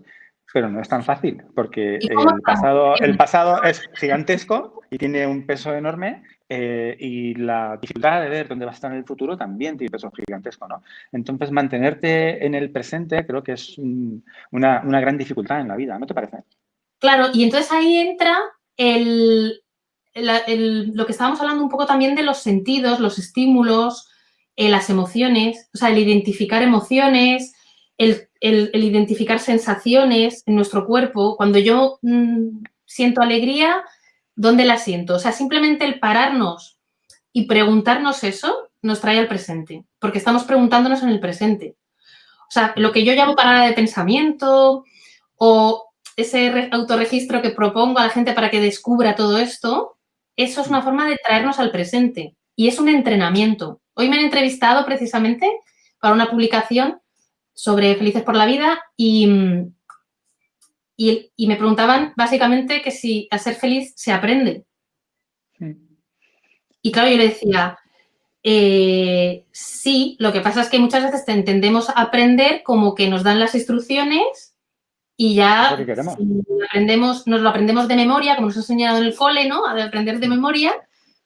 Speaker 1: pero no es tan fácil, porque el pasado es gigantesco y tiene un peso enorme y la dificultad de ver dónde va a estar en el futuro también tiene peso gigantesco, ¿no? Entonces, mantenerte en el presente creo que es una gran dificultad en la vida, ¿no te parece?
Speaker 2: Claro, y entonces ahí entra lo que estábamos hablando un poco también de los sentidos, los estímulos, las emociones, o sea, el identificar emociones, el identificar sensaciones en nuestro cuerpo. Cuando yo siento alegría, ¿dónde la siento? O sea, simplemente el pararnos y preguntarnos eso nos trae al presente, porque estamos preguntándonos en el presente. O sea, lo que yo llamo parada de pensamiento o ese autorregistro que propongo a la gente para que descubra todo esto, eso es una forma de traernos al presente y es un entrenamiento. Hoy me han entrevistado precisamente para una publicación sobre Felices por la Vida y me preguntaban básicamente que si a ser feliz se aprende. Y claro, yo le decía, sí, lo que pasa es que muchas veces entendemos aprender como que nos dan las instrucciones y ya si nos lo aprendemos de memoria, como nos ha enseñado en el cole, ¿no? A aprender de memoria,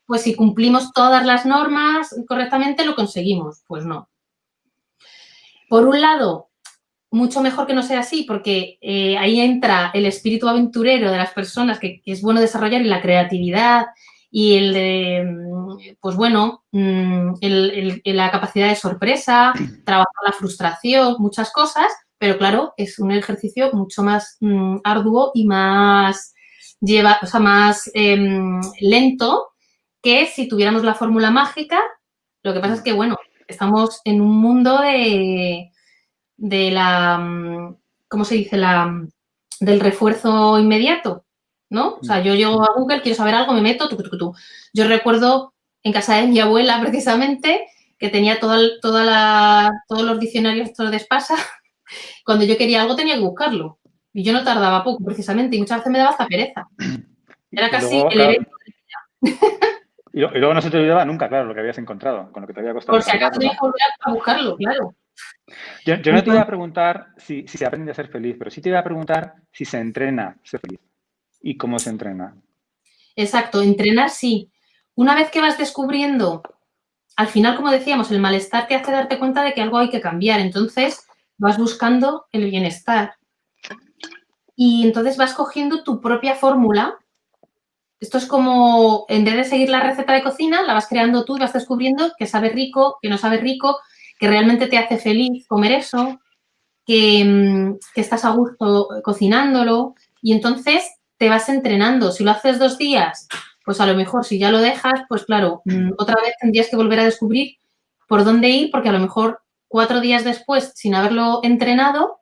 Speaker 2: pues si cumplimos todas las normas correctamente lo conseguimos. Pues no. Por un lado, mucho mejor que no sea así, porque ahí entra el espíritu aventurero de las personas que es bueno desarrollar y la creatividad y el de, pues bueno, la capacidad de sorpresa, trabajar la frustración, muchas cosas, pero claro, es un ejercicio mucho más arduo y más más lento que si tuviéramos la fórmula mágica. Lo que pasa es que, bueno, estamos en un mundo de la, ¿cómo se dice? Del refuerzo inmediato, ¿no? O sea, yo llego a Google, quiero saber algo, me meto, Yo recuerdo en casa de mi abuela, precisamente, que tenía todos los diccionarios estos de Espasa. Cuando yo quería algo tenía que buscarlo. Y yo no tardaba poco, precisamente, y muchas veces me daba hasta pereza. Era casi el evento del día.
Speaker 1: Y luego no se te olvidaba nunca, claro, lo que habías encontrado, con lo que te había costado.
Speaker 2: Por si acaso tenías que volver a buscarlo, claro.
Speaker 1: Yo no te iba a preguntar si se aprende a ser feliz, pero sí te iba a preguntar si se entrena a ser feliz y cómo se entrena.
Speaker 2: Exacto, entrenar sí. Una vez que vas descubriendo, al final, como decíamos, el malestar te hace darte cuenta de que algo hay que cambiar. Entonces, vas buscando el bienestar. Y entonces vas cogiendo tu propia fórmula. Esto es como, en vez de seguir la receta de cocina, la vas creando tú y vas descubriendo que sabe rico, que no sabe rico, que realmente te hace feliz comer eso, que estás a gusto cocinándolo. Y entonces te vas entrenando. Si lo haces 2 días, pues a lo mejor si ya lo dejas, pues claro, otra vez tendrías que volver a descubrir por dónde ir, porque a lo mejor 4 días después, sin haberlo entrenado,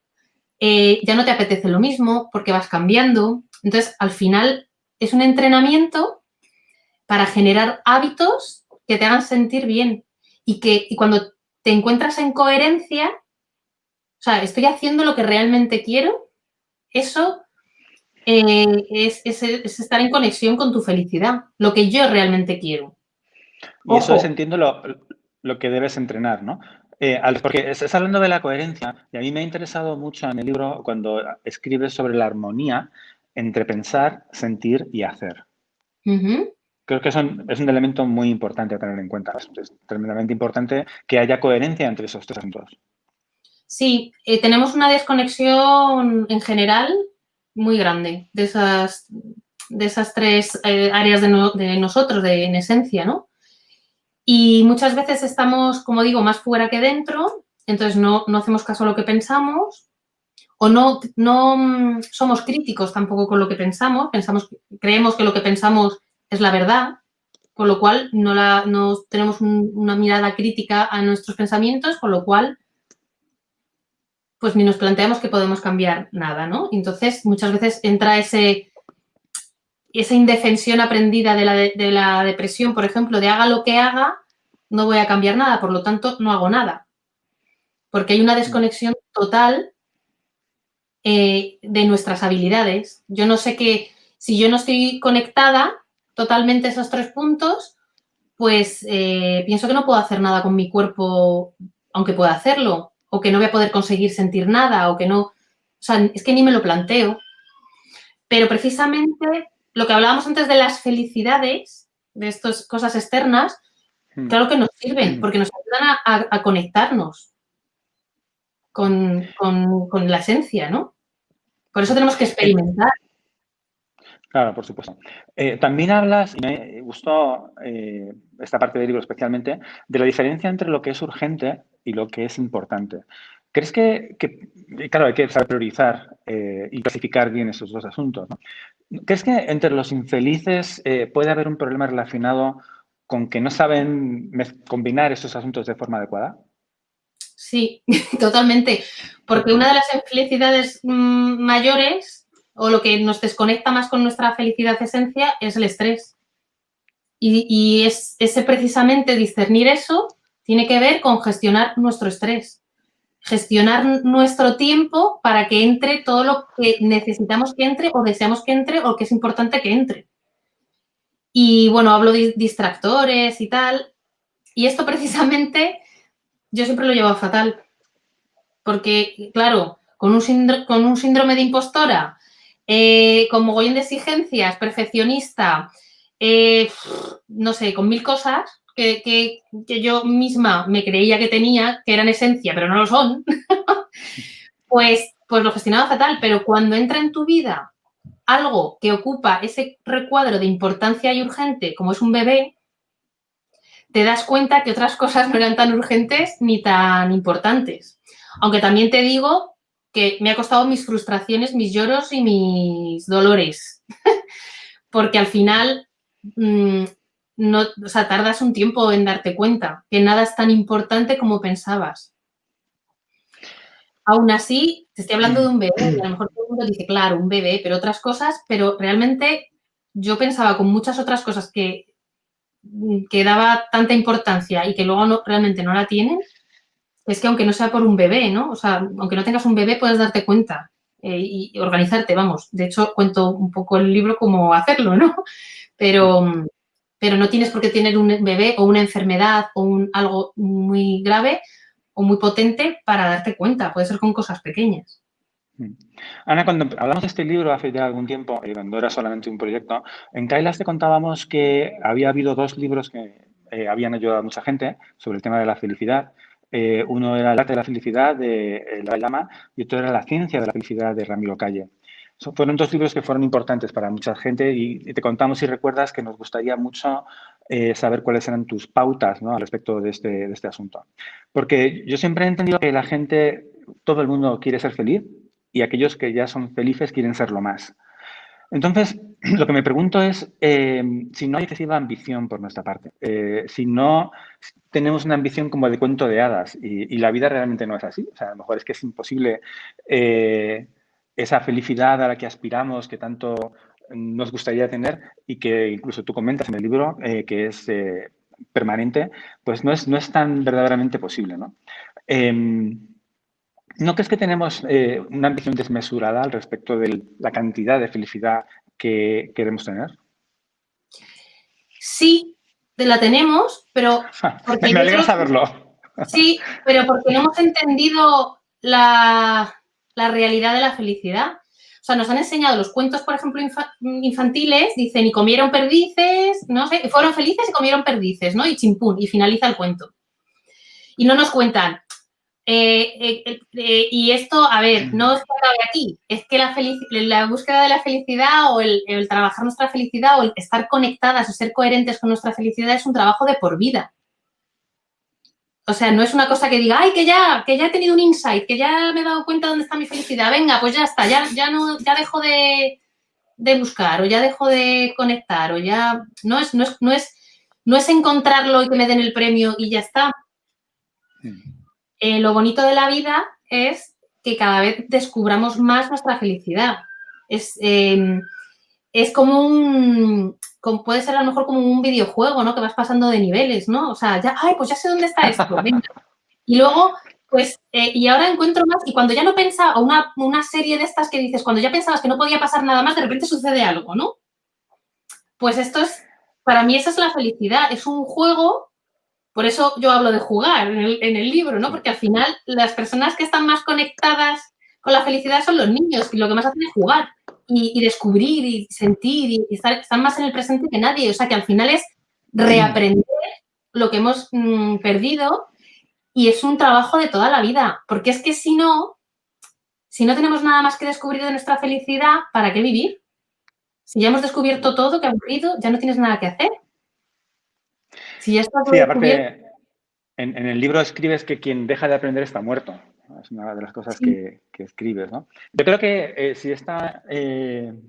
Speaker 2: ya no te apetece lo mismo porque vas cambiando. Entonces, al final es un entrenamiento para generar hábitos que te hagan sentir bien y cuando te encuentras en coherencia, o sea, estoy haciendo lo que realmente quiero, eso es estar en conexión con tu felicidad, lo que yo realmente quiero.
Speaker 1: Y eso es,
Speaker 2: Ojo,
Speaker 1: entiendo, lo que debes entrenar, ¿no? Porque estás hablando de la coherencia y a mí me ha interesado mucho en el libro cuando escribes sobre la armonía entre pensar, sentir y hacer.
Speaker 2: ujú.
Speaker 1: Creo que es un elemento muy importante a tener en cuenta. Es tremendamente importante que haya coherencia entre esos tres asuntos.
Speaker 2: Sí, tenemos una desconexión en general muy grande de esas tres áreas de nosotros, en esencia, ¿no? Y muchas veces estamos, como digo, más fuera que dentro, entonces no hacemos caso a lo que pensamos o no somos críticos tampoco con lo que pensamos, creemos que lo que pensamos es la verdad, con lo cual no tenemos una mirada crítica a nuestros pensamientos, con lo cual pues ni nos planteamos que podemos cambiar nada, ¿no? Entonces muchas veces entra esa indefensión aprendida de la depresión, por ejemplo, de haga lo que haga, no voy a cambiar nada, por lo tanto no hago nada, porque hay una desconexión total de nuestras habilidades. Yo no sé si yo no estoy conectada totalmente a esos tres puntos, pues pienso que no puedo hacer nada con mi cuerpo, aunque pueda hacerlo, o que no voy a poder conseguir sentir nada, o que no, o sea, es que ni me lo planteo. Pero precisamente lo que hablábamos antes de las felicidades, de estas cosas externas, claro que nos sirven, porque nos ayudan a conectarnos con la esencia, ¿no? Por eso tenemos que experimentar.
Speaker 1: Claro, por supuesto. También hablas, y me gustó esta parte del libro especialmente, de la diferencia entre lo que es urgente y lo que es importante. ¿Crees claro, hay que saber priorizar y clasificar bien esos dos asuntos, ¿no? ¿Crees que entre los infelices puede haber un problema relacionado con que no saben combinar esos asuntos de forma adecuada?
Speaker 2: Sí, totalmente. Porque una de las infelicidades mayores o lo que nos desconecta más con nuestra felicidad esencia es el estrés. Y ese precisamente discernir eso tiene que ver con gestionar nuestro estrés, gestionar nuestro tiempo para que entre todo lo que necesitamos que entre o deseamos que entre o que es importante que entre. Y bueno, hablo de distractores y tal. Y esto precisamente yo siempre lo llevo fatal. Porque, claro, con un síndrome de impostora, con mogollón de exigencias, perfeccionista, no sé, con mil cosas que yo misma me creía que tenía, que eran esencia, pero no lo son, pues lo gestionaba fatal. Pero cuando entra en tu vida algo que ocupa ese recuadro de importancia y urgente, como es un bebé, te das cuenta que otras cosas no eran tan urgentes ni tan importantes. Aunque también te digo que me ha costado mis frustraciones, mis lloros y mis dolores, porque al final no, o sea, tardas un tiempo en darte cuenta que nada es tan importante como pensabas. Aún así, te estoy hablando de un bebé y a lo mejor todo el mundo dice, claro, un bebé, pero otras cosas, pero realmente yo pensaba con muchas otras cosas que daba tanta importancia y que luego realmente no la tienen, es que aunque no sea por un bebé, ¿no? O sea, aunque no tengas un bebé, puedes darte cuenta y organizarte, vamos. De hecho, cuento un poco el libro cómo hacerlo, ¿no? Pero, pero no tienes por qué tener un bebé o una enfermedad o algo muy grave o muy potente para darte cuenta. Puede ser con cosas pequeñas.
Speaker 1: Ana, cuando hablamos de este libro hace ya algún tiempo, cuando era solamente un proyecto, en Kailas te contábamos que había habido dos libros que habían ayudado a mucha gente sobre el tema de la felicidad. Uno era El arte de la felicidad de Dalai Lama y otro era La ciencia de la felicidad de Ramiro Calle. Fueron dos libros que fueron importantes para mucha gente y te contamos, si recuerdas, que nos gustaría mucho saber cuáles eran tus pautas, ¿no?, al respecto de este asunto. Porque yo siempre he entendido que la gente, todo el mundo quiere ser feliz y aquellos que ya son felices quieren serlo más. Entonces, lo que me pregunto es si no hay excesiva ambición por nuestra parte, si no tenemos una ambición como de cuento de hadas y la vida realmente no es así. O sea, a lo mejor es que es imposible esa felicidad a la que aspiramos, que tanto nos gustaría tener y que incluso tú comentas en el libro que es permanente, pues no es tan verdaderamente posible, ¿no? ¿No crees que tenemos una ambición desmesurada al respecto de la cantidad de felicidad que queremos tener?
Speaker 2: Sí, la tenemos, pero... Porque
Speaker 1: Me alegra saberlo.
Speaker 2: Sí, pero porque no hemos entendido la realidad de la felicidad. O sea, nos han enseñado los cuentos, por ejemplo, infantiles, dicen, y comieron perdices, no sé, fueron felices y comieron perdices, ¿no? Y chimpún, y finaliza el cuento. Y no nos cuentan. Y esto, a ver, no es que acabe aquí, es que la búsqueda de la felicidad o el trabajar nuestra felicidad o el estar conectadas o ser coherentes con nuestra felicidad es un trabajo de por vida. O sea, no es una cosa que diga, ay, que ya he tenido un insight, que ya me he dado cuenta de dónde está mi felicidad. Venga, pues ya está, ya dejo de buscar o ya dejo de conectar o ya... No es encontrarlo y que me den el premio y ya está. Lo bonito de la vida es que cada vez descubramos más nuestra felicidad. Es puede ser a lo mejor como un videojuego, ¿no? Que vas pasando de niveles, ¿no? O sea, pues ya sé dónde está esto, venga. Y luego, pues, y ahora encuentro más, y cuando ya no pensaba, una serie de estas que dices, cuando ya pensabas que no podía pasar nada más, de repente sucede algo, ¿no? Pues para mí esa es la felicidad, es un juego, por eso yo hablo de jugar en el libro, ¿no? Porque al final las personas que están más conectadas con la felicidad son los niños, y lo que más hacen es jugar, y descubrir, y sentir, y están más en el presente que nadie, o sea que al final es reaprender lo que hemos perdido. Y es un trabajo de toda la vida, porque es que si no tenemos nada más que descubrir de nuestra felicidad, ¿para qué vivir? Si ya hemos descubierto todo, qué aburrido, ya no tienes nada que hacer. Si ya estás descubierto...
Speaker 1: Aparte, en el libro escribes que quien deja de aprender está muerto. Es una de las cosas que escribes, ¿no? Yo creo que si esta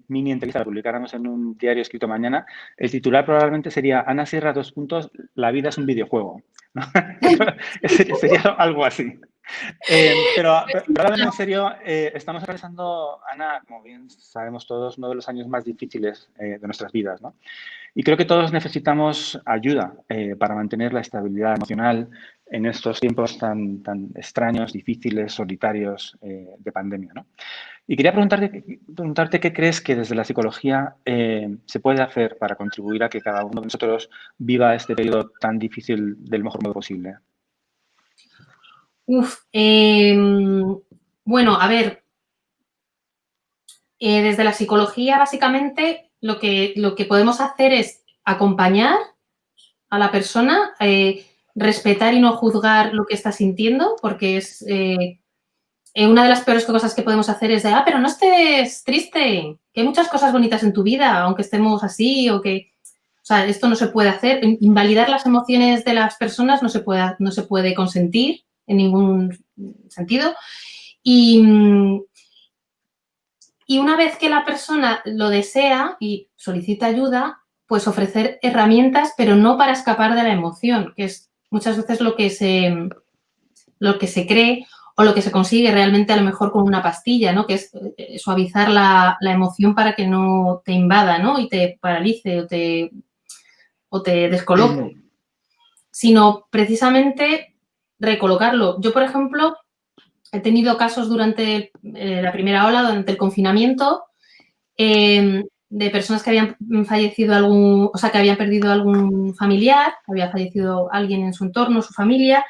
Speaker 1: mini entrevista la publicáramos en un diario escrito mañana, el titular probablemente sería Ana Sierra, : la vida es un videojuego. ¿No? Sería algo así. Pero hablando en serio, estamos atravesando, Ana, como bien sabemos todos, uno de los años más difíciles de nuestras vidas, ¿no? Y creo que todos necesitamos ayuda para mantener la estabilidad emocional en estos tiempos tan extraños, difíciles, solitarios de pandemia, ¿no? Y quería preguntarte qué crees que desde la psicología se puede hacer para contribuir a que cada uno de nosotros viva este periodo tan difícil del mejor modo posible.
Speaker 2: Bueno, a ver, desde la psicología, básicamente, lo que podemos hacer es acompañar a la persona, respetar y no juzgar lo que está sintiendo, porque es una de las peores cosas que podemos hacer es pero no estés triste, que hay muchas cosas bonitas en tu vida, aunque estemos así o sea, esto no se puede hacer. Invalidar las emociones de las personas no se puede consentir en ningún sentido. Y una vez que la persona lo desea y solicita ayuda, pues ofrecer herramientas, pero no para escapar de la emoción, que es muchas veces lo que se cree o lo que se consigue realmente a lo mejor con una pastilla, ¿no? Que es suavizar la emoción para que no te invada, ¿no? Y te paralice o te descoloque. Sino precisamente recolocarlo. Yo, por ejemplo, he tenido casos durante la primera ola, durante el confinamiento, de personas que habían fallecido que habían perdido algún familiar, había fallecido alguien en su entorno, su familia,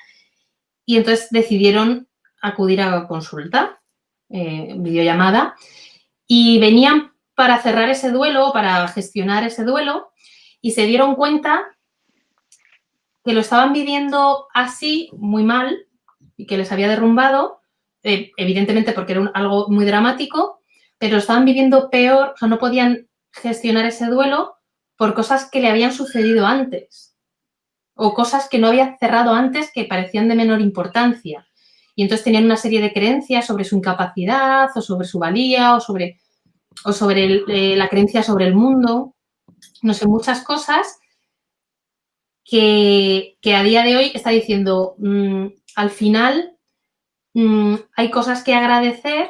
Speaker 2: y entonces decidieron acudir a consulta, videollamada, y venían para cerrar ese duelo, para gestionar ese duelo, y se dieron cuenta que lo estaban viviendo así, muy mal, y que les había derrumbado, evidentemente porque era algo muy dramático, pero lo estaban viviendo peor, o sea, no podían gestionar ese duelo por cosas que le habían sucedido antes o cosas que no había cerrado antes que parecían de menor importancia. Y entonces tenían una serie de creencias sobre su incapacidad o sobre su valía o sobre la creencia sobre el mundo, no sé, muchas cosas que a día de hoy está diciendo, al final hay cosas que agradecer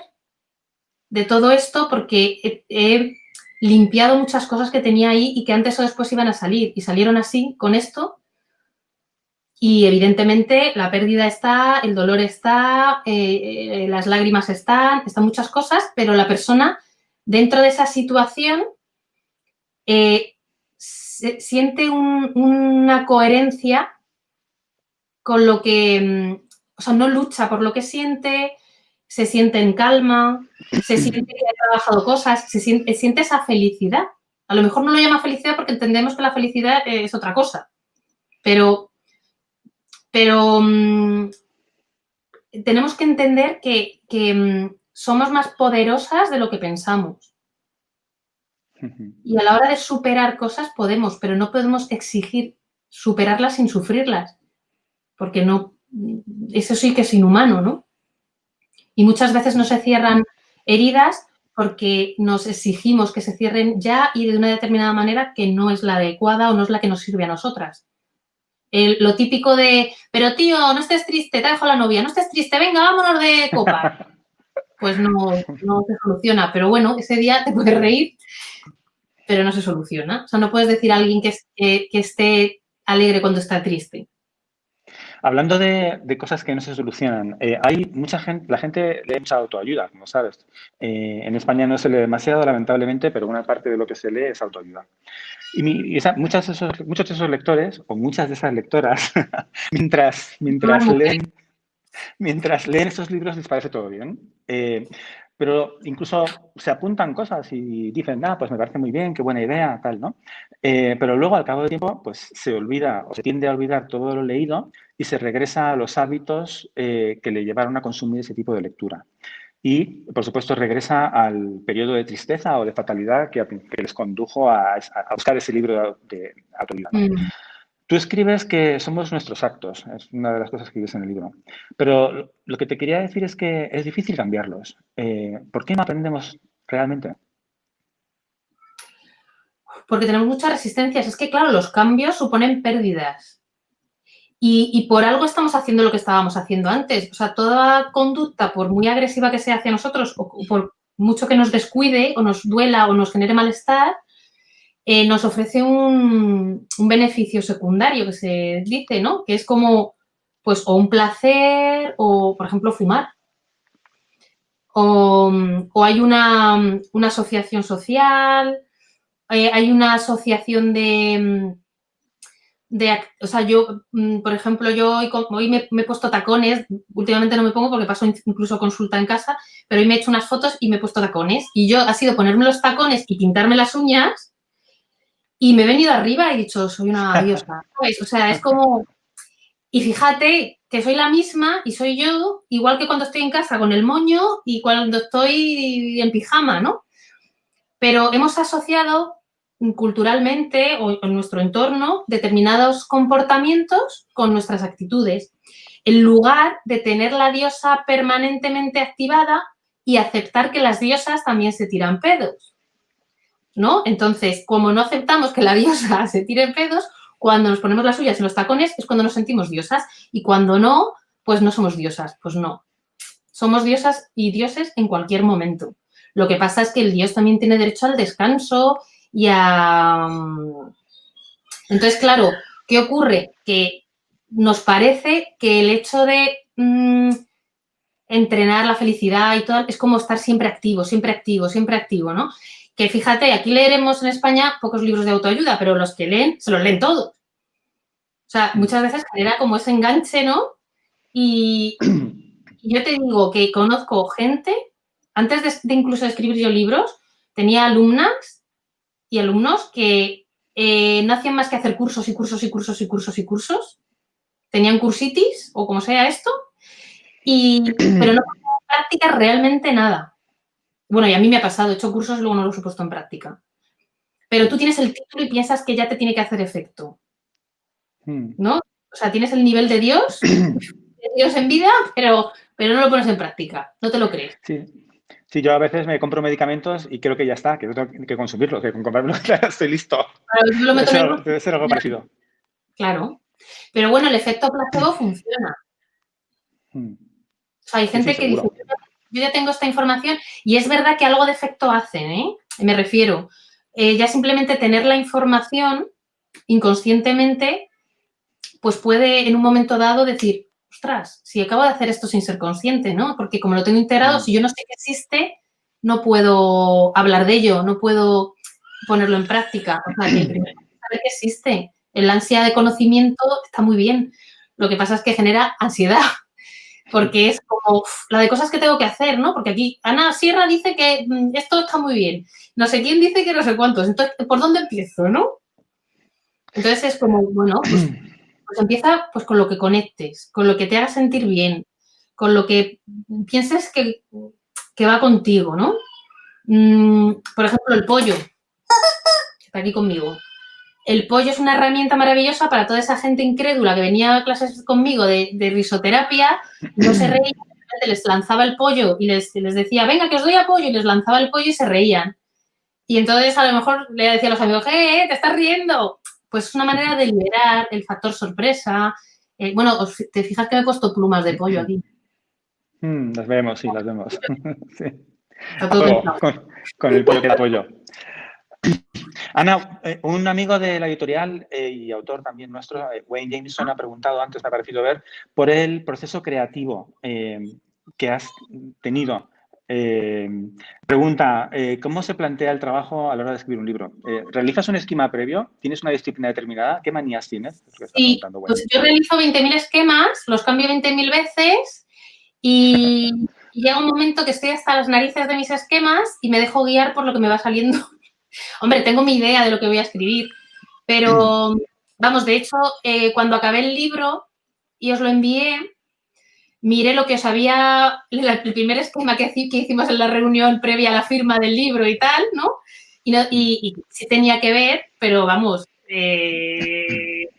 Speaker 2: de todo esto porque he limpiado muchas cosas que tenía ahí y que antes o después iban a salir y salieron así con esto y evidentemente la pérdida está, el dolor está, las lágrimas están muchas cosas, pero la persona dentro de esa situación siente una coherencia con lo que, o sea, no lucha por lo que siente, se siente en calma, se siente que ha trabajado cosas, siente esa felicidad. A lo mejor no lo llama felicidad porque entendemos que la felicidad es otra cosa, pero tenemos que entender que somos más poderosas de lo que pensamos. Y a la hora de superar cosas podemos, pero no podemos exigir superarlas sin sufrirlas, porque no, eso sí que es inhumano, ¿no? Y muchas veces no se cierran heridas porque nos exigimos que se cierren ya y de una determinada manera que no es la adecuada o no es la que nos sirve a nosotras. Lo típico de, pero tío, no estés triste, te dejo la novia, no estés triste, venga, vámonos de copa. Pues no se soluciona, pero bueno, ese día te puedes reír, pero no se soluciona. O sea, no puedes decir a alguien que esté alegre cuando está triste.
Speaker 1: Hablando de cosas que no se solucionan, hay mucha gente, la gente lee mucha autoayuda, como sabes. En España no se lee demasiado, lamentablemente, pero una parte de lo que se lee es autoayuda. Y muchos de esos lectores, o muchas de esas lectoras, mientras leen esos libros les parece todo bien. Pero incluso se apuntan cosas y dicen, pues me parece muy bien, qué buena idea, tal, ¿no? Pero luego, al cabo del tiempo, pues se olvida o se tiende a olvidar todo lo leído y se regresa a los hábitos que le llevaron a consumir ese tipo de lectura. Y, por supuesto, regresa al periodo de tristeza o de fatalidad que les condujo a buscar ese libro de autoayuda, ¿no? Tú escribes que somos nuestros actos, es una de las cosas que dices en el libro. Pero lo que te quería decir es que es difícil cambiarlos. ¿Por qué no aprendemos realmente?
Speaker 2: Porque tenemos muchas resistencias. Es que, claro, los cambios suponen pérdidas. Y por algo estamos haciendo lo que estábamos haciendo antes. O sea, toda conducta, por muy agresiva que sea hacia nosotros, o por mucho que nos descuide, o nos duela, o nos genere malestar, nos ofrece un beneficio secundario que se dice, ¿no? Que es como, pues, o un placer o, por ejemplo, fumar. O hay una asociación social, hay una asociación o sea, yo, por ejemplo, yo hoy me he puesto tacones, últimamente no me pongo porque paso incluso consulta en casa, pero hoy me he hecho unas fotos y me he puesto tacones. Y yo ha sido ponerme los tacones y pintarme las uñas y me he venido arriba y he dicho, soy una diosa, ¿sabes? O sea, es como... Y fíjate que soy la misma y soy yo, igual que cuando estoy en casa con el moño y cuando estoy en pijama, ¿no? Pero hemos asociado culturalmente o en nuestro entorno determinados comportamientos con nuestras actitudes, en lugar de tener la diosa permanentemente activada y aceptar que las diosas también se tiran pedos, ¿no? Entonces, como no aceptamos que la diosa se tire pedos, cuando nos ponemos las uñas en los tacones es cuando nos sentimos diosas y cuando no, pues no somos diosas, pues no. Somos diosas y dioses en cualquier momento. Lo que pasa es que el dios también tiene derecho al descanso y a... Entonces, claro, ¿qué ocurre? Que nos parece que el hecho de entrenar la felicidad y todo es como estar siempre activo, siempre activo, siempre activo, ¿no? Que fíjate, aquí leeremos en España pocos libros de autoayuda, pero los que leen, se los leen todos. O sea, muchas veces genera como ese enganche, ¿no? Y yo te digo que conozco gente, antes de incluso escribir yo libros, tenía alumnas y alumnos que no hacían más que hacer cursos y cursos y cursos y cursos y cursos. Tenían cursitis o como sea esto, pero no ponían en práctica realmente nada. Bueno, y a mí me ha pasado, he hecho cursos y luego no los he puesto en práctica. Pero tú tienes el título y piensas que ya te tiene que hacer efecto, ¿no? O sea, tienes el nivel de Dios en vida, pero no lo pones en práctica, no te lo crees.
Speaker 1: Sí, yo a veces me compro medicamentos y creo que ya está, que no tengo que consumirlos, que con comprarlos ya estoy listo. Debe ser algo parecido.
Speaker 2: Claro, pero bueno, el efecto placebo funciona. O sea, hay gente que dice, yo ya tengo esta información y es verdad que algo de efecto hacen, ¿eh? Me refiero, ya simplemente tener la información inconscientemente, pues puede en un momento dado decir, ostras, si acabo de hacer esto sin ser consciente, ¿no? Porque como lo tengo integrado, si yo no sé que existe, no puedo hablar de ello, no puedo ponerlo en práctica. O sea, que el primer paso es saber que existe. El ansia de conocimiento está muy bien. Lo que pasa es que genera ansiedad, porque es como la de cosas que tengo que hacer, ¿no? Porque aquí Ana Sierra dice que esto está muy bien. No sé quién dice que no sé cuántos. Entonces, ¿por dónde empiezo, no? Entonces es como, bueno, pues empieza pues con lo que conectes, con lo que te haga sentir bien, con lo que pienses que va contigo, ¿no? Por ejemplo, el pollo, que está aquí conmigo. El pollo es una herramienta maravillosa para toda esa gente incrédula que venía a clases conmigo de risoterapia, no se reían, les lanzaba el pollo y les decía, venga, que os doy apoyo, y les lanzaba el pollo y se reían. Y entonces a lo mejor le decía a los amigos, te estás riendo. Pues es una manera de liberar el factor sorpresa. Bueno, te fijas que me he puesto plumas de pollo aquí.
Speaker 1: Las vemos, sí, las vemos. Sí.
Speaker 2: Está todo pensado.
Speaker 1: Con el pollo que da pollo. Ana, un amigo de la editorial y autor también nuestro, Wayne Jameson, ha preguntado antes, me ha parecido ver, por el proceso creativo que has tenido. Pregunta, ¿cómo se plantea el trabajo a la hora de escribir un libro? ¿Realizas un esquema previo? ¿Tienes una disciplina determinada? ¿Qué manías tienes?
Speaker 2: Sí, pues yo realizo 20.000 esquemas, los cambio 20.000 veces y llega un momento que estoy hasta las narices de mis esquemas y me dejo guiar por lo que me va saliendo. Hombre, tengo mi idea de lo que voy a escribir, pero, vamos, de hecho, cuando acabé el libro y os lo envié, miré lo que os había, el primer esquema que hicimos en la reunión previa a la firma del libro y tal, ¿no? Y sí tenía que ver, pero vamos, que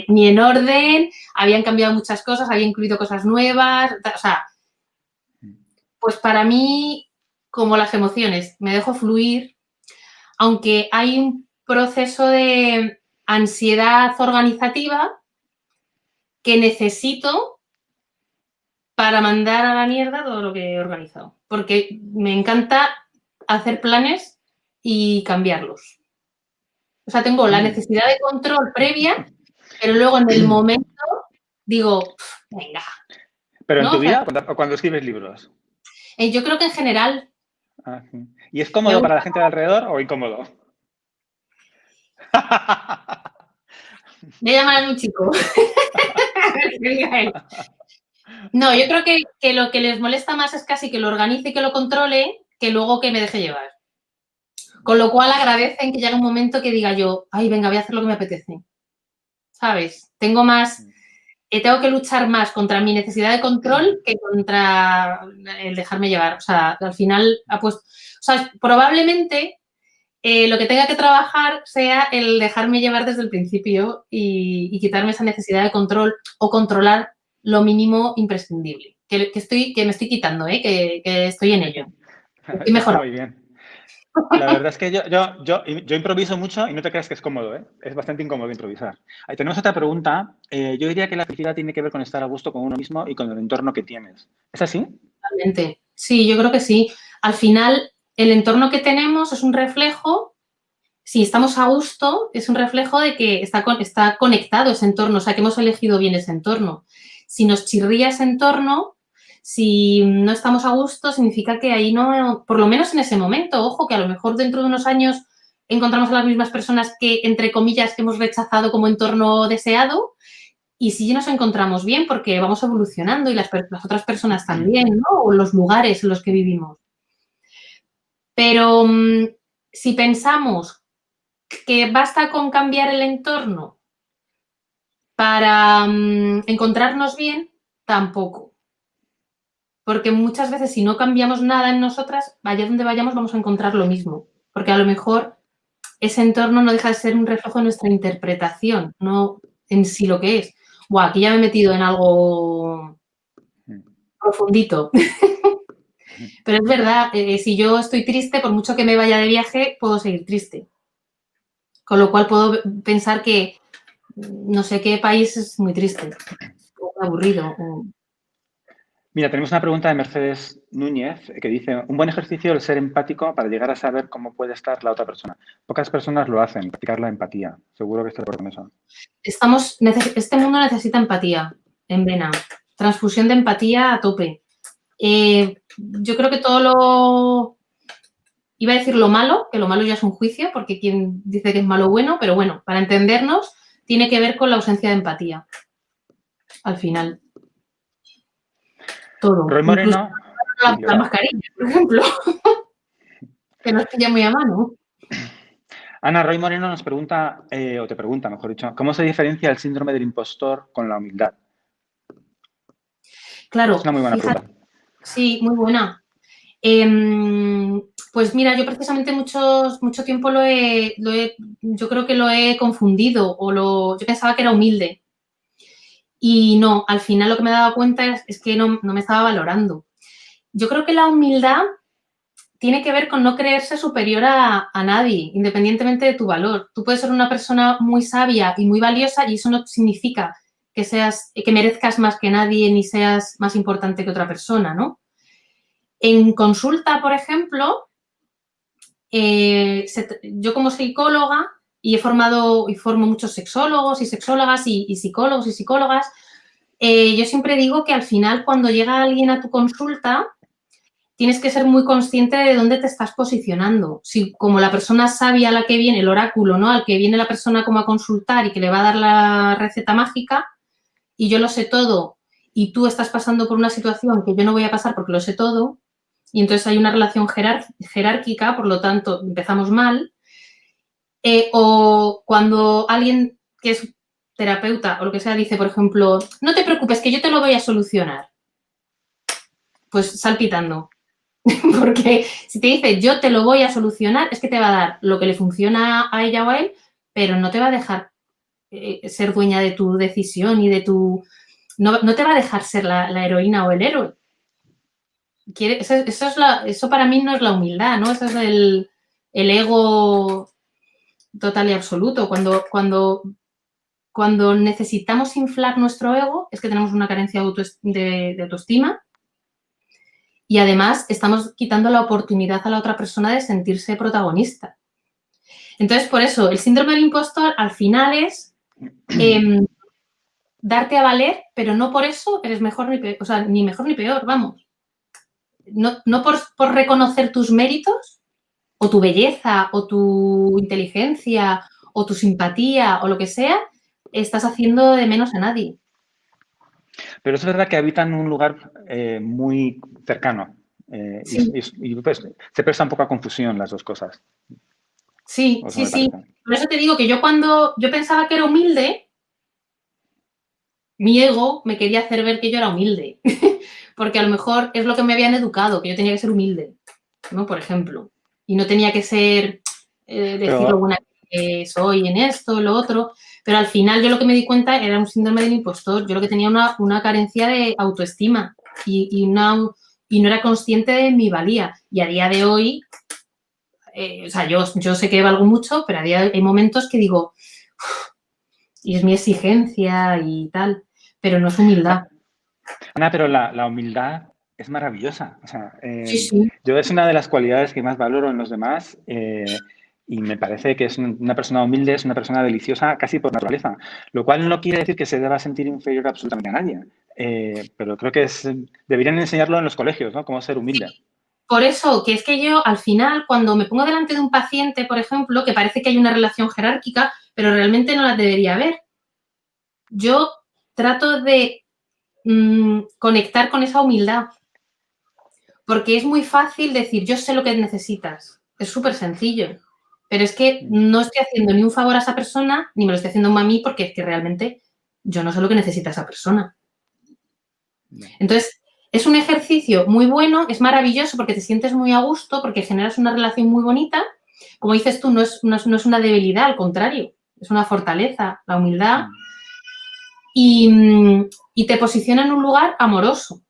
Speaker 2: ni en orden, habían cambiado muchas cosas, había incluido cosas nuevas, o sea, pues para mí, como las emociones, me dejo fluir, aunque hay un proceso de ansiedad organizativa que necesito para mandar a la mierda todo lo que he organizado. Porque me encanta hacer planes y cambiarlos. O sea, tengo la necesidad de control previa, pero luego en el momento digo, venga.
Speaker 1: ¿Pero en tu vida o cuando escribes libros?
Speaker 2: Yo creo que en general.
Speaker 1: Ah, sí. ¿Y es cómodo para la gente de alrededor o incómodo?
Speaker 2: Voy a llamar a un chico. No, yo creo que lo que les molesta más es casi que lo organice y que lo controle que luego que me deje llevar. Con lo cual agradecen que llegue un momento que diga yo, ay, venga, voy a hacer lo que me apetece. ¿Sabes? Tengo que luchar más contra mi necesidad de control que contra el dejarme llevar. O sea, al final, probablemente lo que tenga que trabajar sea el dejarme llevar desde el principio y quitarme esa necesidad de control o controlar lo mínimo imprescindible. Que me estoy quitando, que estoy en ello. Estoy mejorando.
Speaker 1: Muy bien. La verdad es que yo improviso mucho y no te creas que es cómodo, ¿eh? Es bastante incómodo improvisar. Ahí tenemos otra pregunta. Yo diría que la felicidad tiene que ver con estar a gusto con uno mismo y con el entorno que tienes. ¿Es así?
Speaker 2: Totalmente. Sí, yo creo que sí. Al final, el entorno que tenemos es un reflejo. Si estamos a gusto, es un reflejo de que está conectado ese entorno, o sea, que hemos elegido bien ese entorno. Si nos chirría ese entorno, si no estamos a gusto, significa que ahí no, por lo menos en ese momento, ojo, que a lo mejor dentro de unos años encontramos a las mismas personas que, entre comillas, hemos rechazado como entorno deseado, y sí nos encontramos bien porque vamos evolucionando y las otras personas también, ¿no? O los lugares en los que vivimos. Pero si pensamos que basta con cambiar el entorno para encontrarnos bien, tampoco. Porque muchas veces si no cambiamos nada en nosotras, vaya donde vayamos vamos a encontrar lo mismo. Porque a lo mejor ese entorno no deja de ser un reflejo de nuestra interpretación, no en sí lo que es. Buah, aquí ya me he metido en algo profundito. Pero es verdad, si yo estoy triste, por mucho que me vaya de viaje, puedo seguir triste. Con lo cual puedo pensar que no sé qué país es muy triste o aburrido.
Speaker 1: Mira, tenemos una pregunta de Mercedes Núñez que dice, un buen ejercicio el ser empático para llegar a saber cómo puede estar la otra persona. Pocas personas lo hacen, practicar la empatía. Seguro que estás de acuerdo con eso.
Speaker 2: Este mundo necesita empatía en vena, transfusión de empatía a tope. Yo creo que todo iba a decir lo malo, que lo malo ya es un juicio, porque quien dice que es malo o bueno, pero bueno, para entendernos, tiene que ver con la ausencia de empatía. Al final. Todo.
Speaker 1: Roy
Speaker 2: Incluso
Speaker 1: Moreno, sí,
Speaker 2: la mascarilla, por ejemplo, que nos pilla muy a mano.
Speaker 1: Ana, Roy Moreno nos pregunta, o te pregunta, mejor dicho, ¿cómo se diferencia el síndrome del impostor con la humildad? Es
Speaker 2: Claro,
Speaker 1: una muy buena
Speaker 2: fíjate,
Speaker 1: pregunta.
Speaker 2: sí, muy buena. Pues mira, yo precisamente mucho tiempo yo creo que lo he confundido yo pensaba que era humilde y no, al final lo que me he dado cuenta es que no me estaba valorando. Yo creo que la humildad tiene que ver con no creerse superior a nadie, independientemente de tu valor. Tú puedes ser una persona muy sabia y muy valiosa y eso no significa que merezcas más que nadie ni seas más importante que otra persona, ¿no? En consulta, por ejemplo, yo como psicóloga y formo muchos sexólogos y sexólogas y psicólogos y psicólogas, yo siempre digo que al final cuando llega alguien a tu consulta tienes que ser muy consciente de dónde te estás posicionando. Si como la persona sabia a la que viene, el oráculo, ¿no? Al que viene la persona como a consultar y que le va a dar la receta mágica y yo lo sé todo y tú estás pasando por una situación que yo no voy a pasar porque lo sé todo, y entonces hay una relación jerárquica, por lo tanto, empezamos mal. O cuando alguien que es terapeuta o lo que sea dice, por ejemplo, no te preocupes, que yo te lo voy a solucionar. Pues salpitando. Porque si te dice yo te lo voy a solucionar, es que te va a dar lo que le funciona a ella o a él, pero no te va a dejar ser dueña de tu decisión y de tu... No te va a dejar ser la heroína o el héroe. Eso para mí no es la humildad, ¿no? Eso es el ego total y absoluto. Cuando necesitamos inflar nuestro ego es que tenemos una carencia de autoestima y además estamos quitando la oportunidad a la otra persona de sentirse protagonista. Entonces, por eso, el síndrome del impostor al final es darte a valer, pero no por eso eres mejor ni peor, o sea, ni mejor ni peor, vamos. No por reconocer tus méritos o tu belleza o tu inteligencia o tu simpatía o lo que sea, estás haciendo de menos a nadie.
Speaker 1: Pero es verdad que habitan un lugar muy cercano
Speaker 2: Sí,
Speaker 1: y, pues, se presta un poco a confusión las dos cosas.
Speaker 2: sí,
Speaker 1: O eso
Speaker 2: sí,
Speaker 1: me
Speaker 2: sí.
Speaker 1: parece.
Speaker 2: Por eso te digo que yo cuando yo pensaba que era humilde, mi ego me quería hacer ver que yo era humilde. Porque a lo mejor es lo que me habían educado, que yo tenía que ser humilde, ¿no? Por ejemplo. Y no tenía que ser, decir lo
Speaker 1: Pero,
Speaker 2: buena que soy en esto, lo otro. Pero al final yo lo que me di cuenta era un síndrome del impostor. Yo lo que tenía una carencia de autoestima y no era consciente de mi valía. Y a día de hoy, o sea, yo sé que valgo mucho, pero a día de hoy hay momentos que digo, y es mi exigencia y tal, pero no es humildad.
Speaker 1: Ana, pero la humildad es maravillosa. O sea,
Speaker 2: Sí, sí.
Speaker 1: yo es una de las cualidades que más valoro en los demás y me parece que es una persona humilde, es una persona deliciosa casi por naturaleza, lo cual no quiere decir que se deba sentir inferior absolutamente a nadie. Pero creo que deberían enseñarlo en los colegios, ¿no? Cómo ser humilde.
Speaker 2: Por eso, que es que yo al final, cuando me pongo delante de un paciente, por ejemplo, que parece que hay una relación jerárquica, pero realmente no la debería haber, yo trato de conectar con esa humildad, porque es muy fácil decir, yo sé lo que necesitas, es súper sencillo, pero es que no estoy haciendo ni un favor a esa persona, ni me lo estoy haciendo a mí, porque es que realmente yo no sé lo que necesita esa persona. Entonces, es un ejercicio muy bueno, es maravilloso porque te sientes muy a gusto, porque generas una relación muy bonita. Como dices tú, no es una debilidad, al contrario, es una fortaleza, la humildad. Y te posiciona en un lugar amoroso.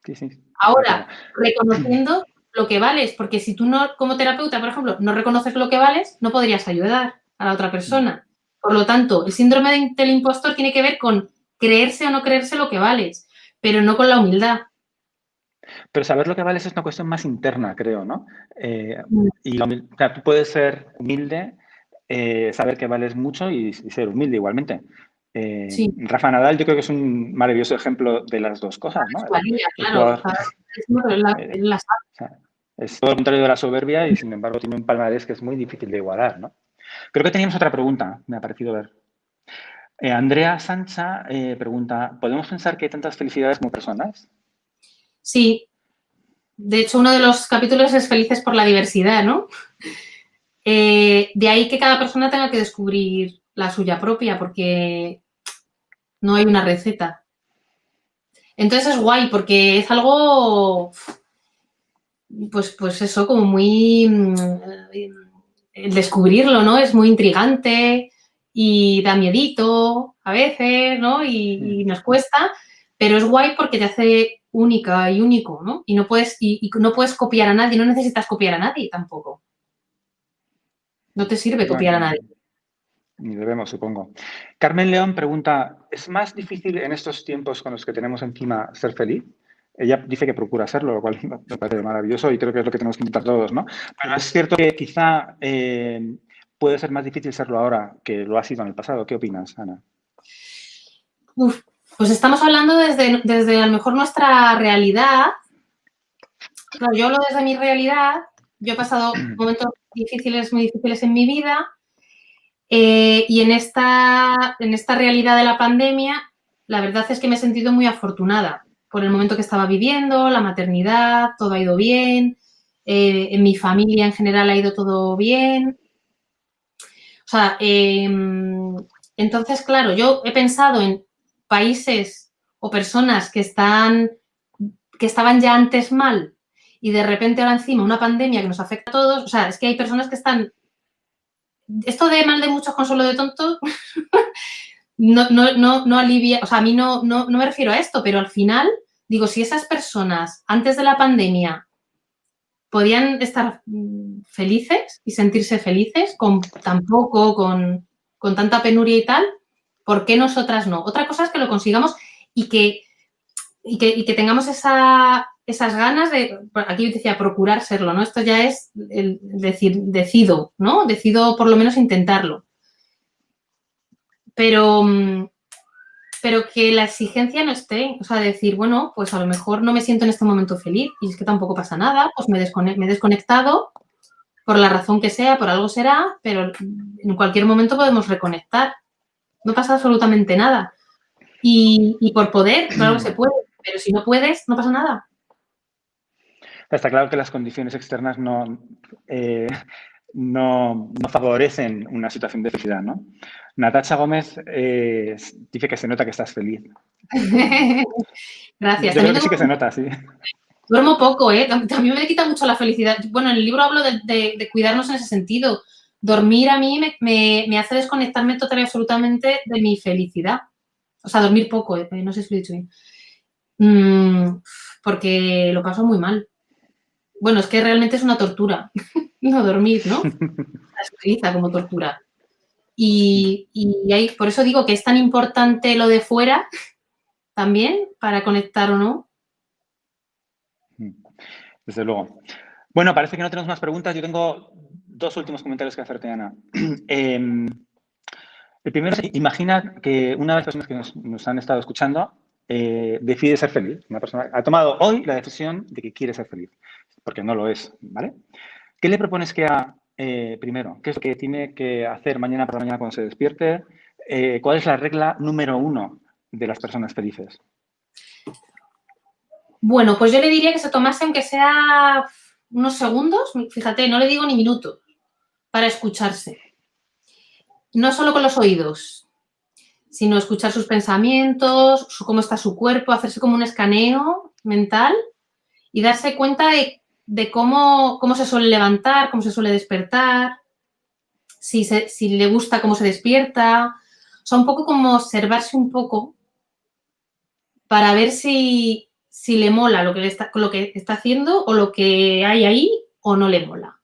Speaker 1: Sí, sí, estoy de acuerdo.
Speaker 2: Ahora, reconociendo lo que vales, porque si tú no, como terapeuta, por ejemplo, no reconoces lo que vales, no podrías ayudar a la otra persona. Por lo tanto, el síndrome del impostor tiene que ver con creerse o no creerse lo que vales, pero no con la humildad.
Speaker 1: Pero saber lo que vales es una cuestión más interna, creo, ¿no? O sea, tú puedes ser humilde, saber que vales mucho y ser humilde igualmente.
Speaker 2: Sí.
Speaker 1: Rafa Nadal yo creo que es un maravilloso ejemplo de las dos cosas, ¿no?
Speaker 2: Valía,
Speaker 1: El
Speaker 2: claro. O
Speaker 1: jugador,
Speaker 2: sea, es muy
Speaker 1: o sea, Es todo lo contrario de la soberbia y, sin embargo, tiene un palmarés que es muy difícil de igualar, ¿no? Creo que teníamos otra pregunta, me ha parecido ver. Andrea Sancha pregunta, ¿podemos pensar que hay tantas felicidades como personas?
Speaker 2: Sí. De hecho, uno de los capítulos es Felices por la diversidad, ¿no? De ahí que cada persona tenga que descubrir la suya propia, porque no hay una receta. Entonces es guay, porque es algo, pues eso, como muy... el descubrirlo, ¿no? Es muy intrigante y da miedito a veces, ¿no? Y nos cuesta, pero es guay porque te hace única y único, ¿no? Y no puedes copiar a nadie, no necesitas copiar a nadie tampoco. No te sirve copiar a nadie.
Speaker 1: Ni debemos, supongo. Carmen León pregunta, ¿es más difícil en estos tiempos con los que tenemos encima ser feliz? Ella dice que procura serlo, lo cual me parece maravilloso y creo que es lo que tenemos que intentar todos, ¿no? Pero es cierto que quizá puede ser más difícil serlo ahora que lo ha sido en el pasado. ¿Qué opinas, Ana?
Speaker 2: Uf, pues estamos hablando desde a lo mejor nuestra realidad. Claro, yo hablo desde mi realidad. Yo he pasado momentos difíciles, muy difíciles en mi vida. Y en esta realidad de la pandemia, la verdad es que me he sentido muy afortunada por el momento que estaba viviendo, la maternidad, todo ha ido bien, en mi familia en general ha ido todo bien. O sea, entonces, claro, yo he pensado en países o personas que estaban ya antes mal y de repente ahora encima una pandemia que nos afecta a todos. O sea, es que hay personas que están... Esto de mal de muchos consuelo de tontos no alivia, o sea, a mí no me refiero a esto, pero al final, digo, si esas personas antes de la pandemia podían estar felices y sentirse felices con tan poco, con tanta penuria y tal, ¿por qué nosotras no? Otra cosa es que lo consigamos y que tengamos esas ganas de, aquí decía, procurar serlo, ¿no? Esto ya es decir, decido, ¿no? Decido por lo menos intentarlo. Pero que la exigencia no esté, o sea, decir, bueno, pues a lo mejor no me siento en este momento feliz y es que tampoco pasa nada, pues me he desconectado por la razón que sea, por algo será, pero en cualquier momento podemos reconectar. No pasa absolutamente nada. Y por poder, claro que se puede, pero si no puedes, no pasa nada.
Speaker 1: Está claro que las condiciones externas no favorecen una situación de felicidad, ¿no? Natacha Gómez dice que se nota que estás feliz.
Speaker 2: Gracias.
Speaker 1: Yo creo que sí que se nota, sí.
Speaker 2: Duermo poco, ¿eh? También me quita mucho la felicidad. Bueno, en el libro hablo de cuidarnos en ese sentido. Dormir a mí me hace desconectarme total y absolutamente de mi felicidad. O sea, dormir poco, no sé si lo he dicho bien. Porque lo paso muy mal. Bueno, es que realmente es una tortura no dormir, ¿no? Se utiliza como tortura. Y por eso digo que es tan importante lo de fuera también para conectar o no.
Speaker 1: Desde luego. Bueno, parece que no tenemos más preguntas. Yo tengo dos últimos comentarios que hacerte, Ana. El primero es, imagina que una de las personas que nos han estado escuchando decide ser feliz. Una persona ha tomado hoy la decisión de que quiere ser feliz, porque no lo es, ¿vale? ¿Qué le propones que haga primero? ¿Qué es lo que tiene que hacer mañana por la mañana cuando se despierte? ¿Cuál es la regla número 1 de las personas felices?
Speaker 2: Bueno, pues yo le diría que se tomase, aunque sea unos segundos, fíjate, no le digo ni minutos, para escucharse. No solo con los oídos, sino escuchar sus pensamientos, cómo está su cuerpo, hacerse como un escaneo mental y darse cuenta de cómo se suele levantar, cómo se suele despertar, si le gusta cómo se despierta. O sea, un poco como observarse un poco para ver si le mola lo que está haciendo o lo que hay ahí o no le mola.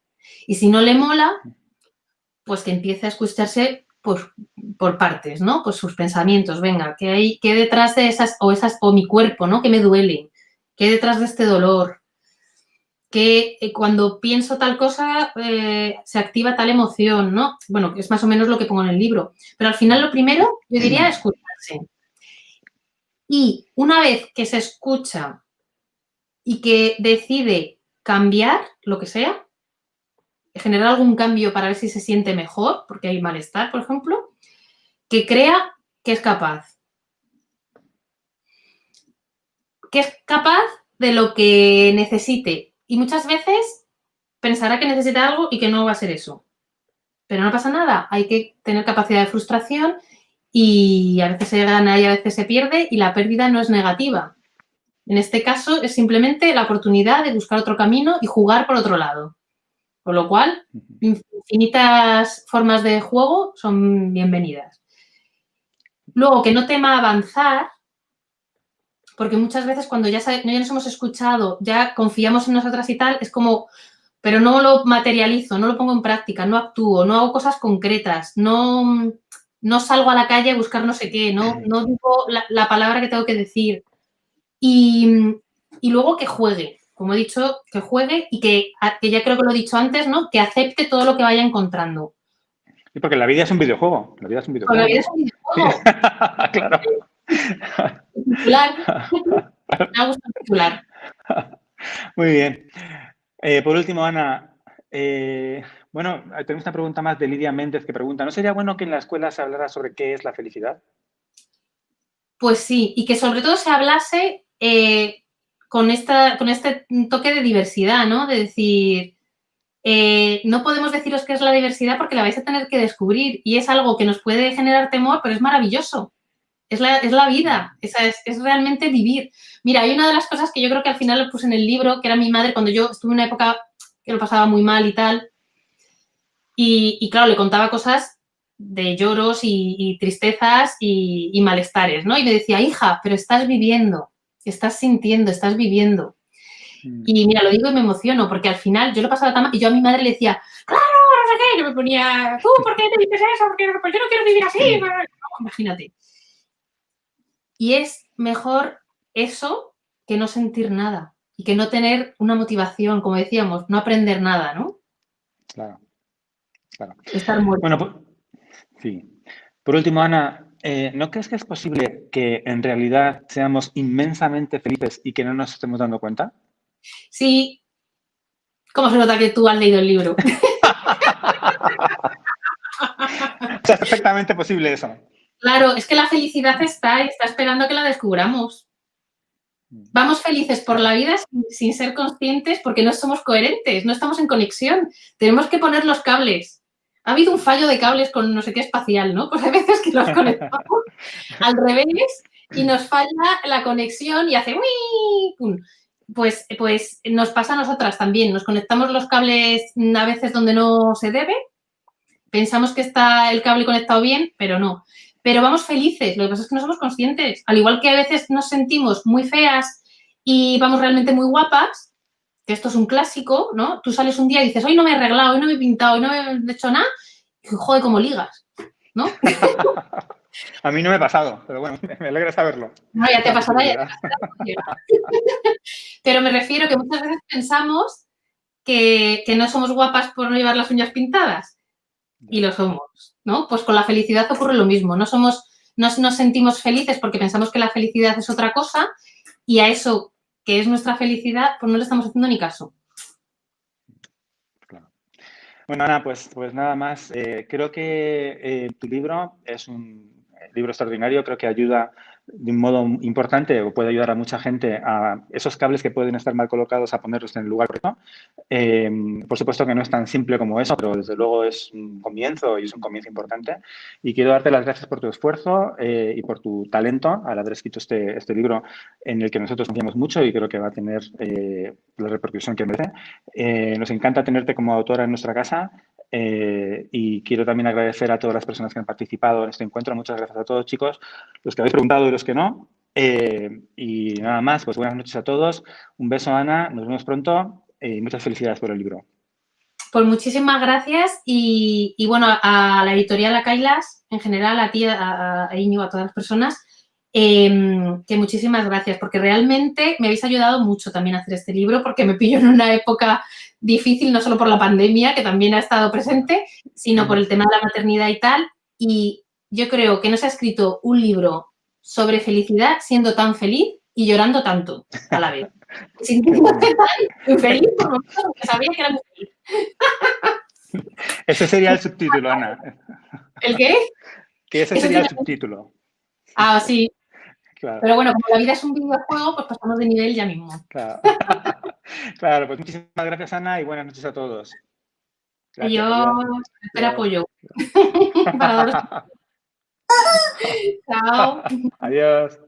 Speaker 2: Y si no le mola, pues que empiece a escucharse por partes, ¿no? Pues sus pensamientos, venga, ¿qué detrás de o mi cuerpo, ¿no? ¿Qué me duele? ¿Qué detrás de este dolor? Que cuando pienso tal cosa se activa tal emoción, ¿no? Bueno, es más o menos lo que pongo en el libro. Pero al final lo primero, yo diría escucharse. Y una vez que se escucha y que decide cambiar lo que sea, generar algún cambio para ver si se siente mejor, porque hay malestar, por ejemplo, que crea que es capaz. Que es capaz de lo que necesite. Y muchas veces pensará que necesita algo y que no va a ser eso. Pero no pasa nada. Hay que tener capacidad de frustración y a veces se gana y a veces se pierde y la pérdida no es negativa. En este caso es simplemente la oportunidad de buscar otro camino y jugar por otro lado. Con lo cual, infinitas formas de juego son bienvenidas. Luego, que no tema avanzar, porque muchas veces cuando ya nos hemos escuchado, ya confiamos en nosotras y tal, es como, pero no lo materializo, no lo pongo en práctica, no actúo, no hago cosas concretas, no salgo a la calle a buscar no sé qué, no digo la palabra que tengo que decir. Y luego que juegue, como he dicho, que juegue y que ya creo que lo he dicho antes, ¿no? Que acepte todo lo que vaya encontrando.
Speaker 1: Sí, porque la vida es un videojuego. La vida es un videojuego.
Speaker 2: La vida es un videojuego.
Speaker 1: Claro.
Speaker 2: El titular. Me gusta el titular.
Speaker 1: Muy bien. Por último, Ana, bueno, tenemos una pregunta más de Lidia Méndez que pregunta, ¿no sería bueno que en la escuela se hablara sobre qué es la felicidad?
Speaker 2: Pues sí, y que sobre todo se hablase con este toque de diversidad, ¿no? De decir, no podemos deciros qué es la diversidad porque la vais a tener que descubrir y es algo que nos puede generar temor, pero es maravilloso. Es la vida, es realmente vivir. Mira, hay una de las cosas que yo creo que al final lo puse en el libro, que era mi madre cuando yo estuve en una época que lo pasaba muy mal y tal. Y claro, le contaba cosas de lloros y tristezas y malestares, ¿no? Y me decía, hija, pero estás viviendo, estás sintiendo, estás viviendo. Y mira, lo digo y me emociono, porque al final yo lo pasaba tan mal, y yo a mi madre le decía, claro, no sé qué, yo me ponía, tú, ¿por qué te dices eso? Porque pues yo no quiero vivir así. No, imagínate. Y es mejor eso que no sentir nada y que no tener una motivación, como decíamos, no aprender nada, ¿no?
Speaker 1: Claro, claro.
Speaker 2: Estar muerto.
Speaker 1: Bueno, sí. Por último, Ana, ¿no crees que es posible que en realidad seamos inmensamente felices y que no nos estemos dando cuenta?
Speaker 2: Sí. ¿Cómo se nota que tú has leído el libro?
Speaker 1: O sea, es perfectamente posible eso.
Speaker 2: Claro, es que la felicidad está y está esperando a que la descubramos. Vamos felices por la vida sin ser conscientes porque no somos coherentes, no estamos en conexión. Tenemos que poner los cables. Ha habido un fallo de cables con no sé qué espacial, ¿no? Pues hay veces que los conectamos al revés y nos falla la conexión y hace ¡uii! ¡Pum! Pues nos pasa a nosotras también. Nos conectamos los cables a veces donde no se debe. Pensamos que está el cable conectado bien, pero no. Pero vamos felices, lo que pasa es que no somos conscientes. Al igual que a veces nos sentimos muy feas y vamos realmente muy guapas, que esto es un clásico, ¿no? Tú sales un día y dices, hoy no me he arreglado, hoy no me he pintado, hoy no me he hecho nada, y joder, cómo ligas, ¿no?
Speaker 1: A mí no me ha pasado, pero bueno, me alegra saberlo.
Speaker 2: No, ya te pasará, ya te pasará. Pero me refiero que muchas veces pensamos que no somos guapas por no llevar las uñas pintadas. Y lo somos, ¿no? Pues con la felicidad ocurre lo mismo. No nos sentimos felices porque pensamos que la felicidad es otra cosa y a eso que es nuestra felicidad, pues no le estamos haciendo ni caso.
Speaker 1: Claro. Bueno, Ana, pues nada más. Creo que tu libro es un libro extraordinario. Creo que ayuda de un modo importante o puede ayudar a mucha gente a esos cables que pueden estar mal colocados a ponerlos en el lugar correcto. Por supuesto que no es tan simple como eso, pero desde luego es un comienzo y es un comienzo importante. Y quiero darte las gracias por tu esfuerzo y por tu talento al haber escrito este libro en el que nosotros confiamos mucho y creo que va a tener la repercusión que merece. Nos encanta tenerte como autora en nuestra casa. Y quiero también agradecer a todas las personas que han participado en este encuentro. Muchas gracias a todos, chicos, los que habéis preguntado y los que no. Y nada más, pues buenas noches a todos. Un beso, Ana. Nos vemos pronto y muchas felicidades por el libro.
Speaker 2: Pues muchísimas gracias y bueno, a la editorial, a Kailas, en general, a ti, a Íñigo, a todas las personas, que muchísimas gracias, porque realmente me habéis ayudado mucho también a hacer este libro, porque me pillo en una época difícil, no solo por la pandemia, que también ha estado presente, sino por el tema de la maternidad y tal. Y yo creo que no se ha escrito un libro sobre felicidad siendo tan feliz y llorando tanto a la vez. Sintiéndome tan feliz por momentos porque sabía que era muy feliz.
Speaker 1: Ese sería el subtítulo, Ana.
Speaker 2: ¿El qué?
Speaker 1: Que ese sería el subtítulo.
Speaker 2: Ah, sí.
Speaker 1: Claro.
Speaker 2: Pero bueno, como la vida es un videojuego, pues pasamos de nivel ya mismo.
Speaker 1: Claro. Claro, pues muchísimas gracias, Ana, y buenas noches a todos. Gracias.
Speaker 2: Yo espero apoyo para daros. Chao.
Speaker 1: Adiós.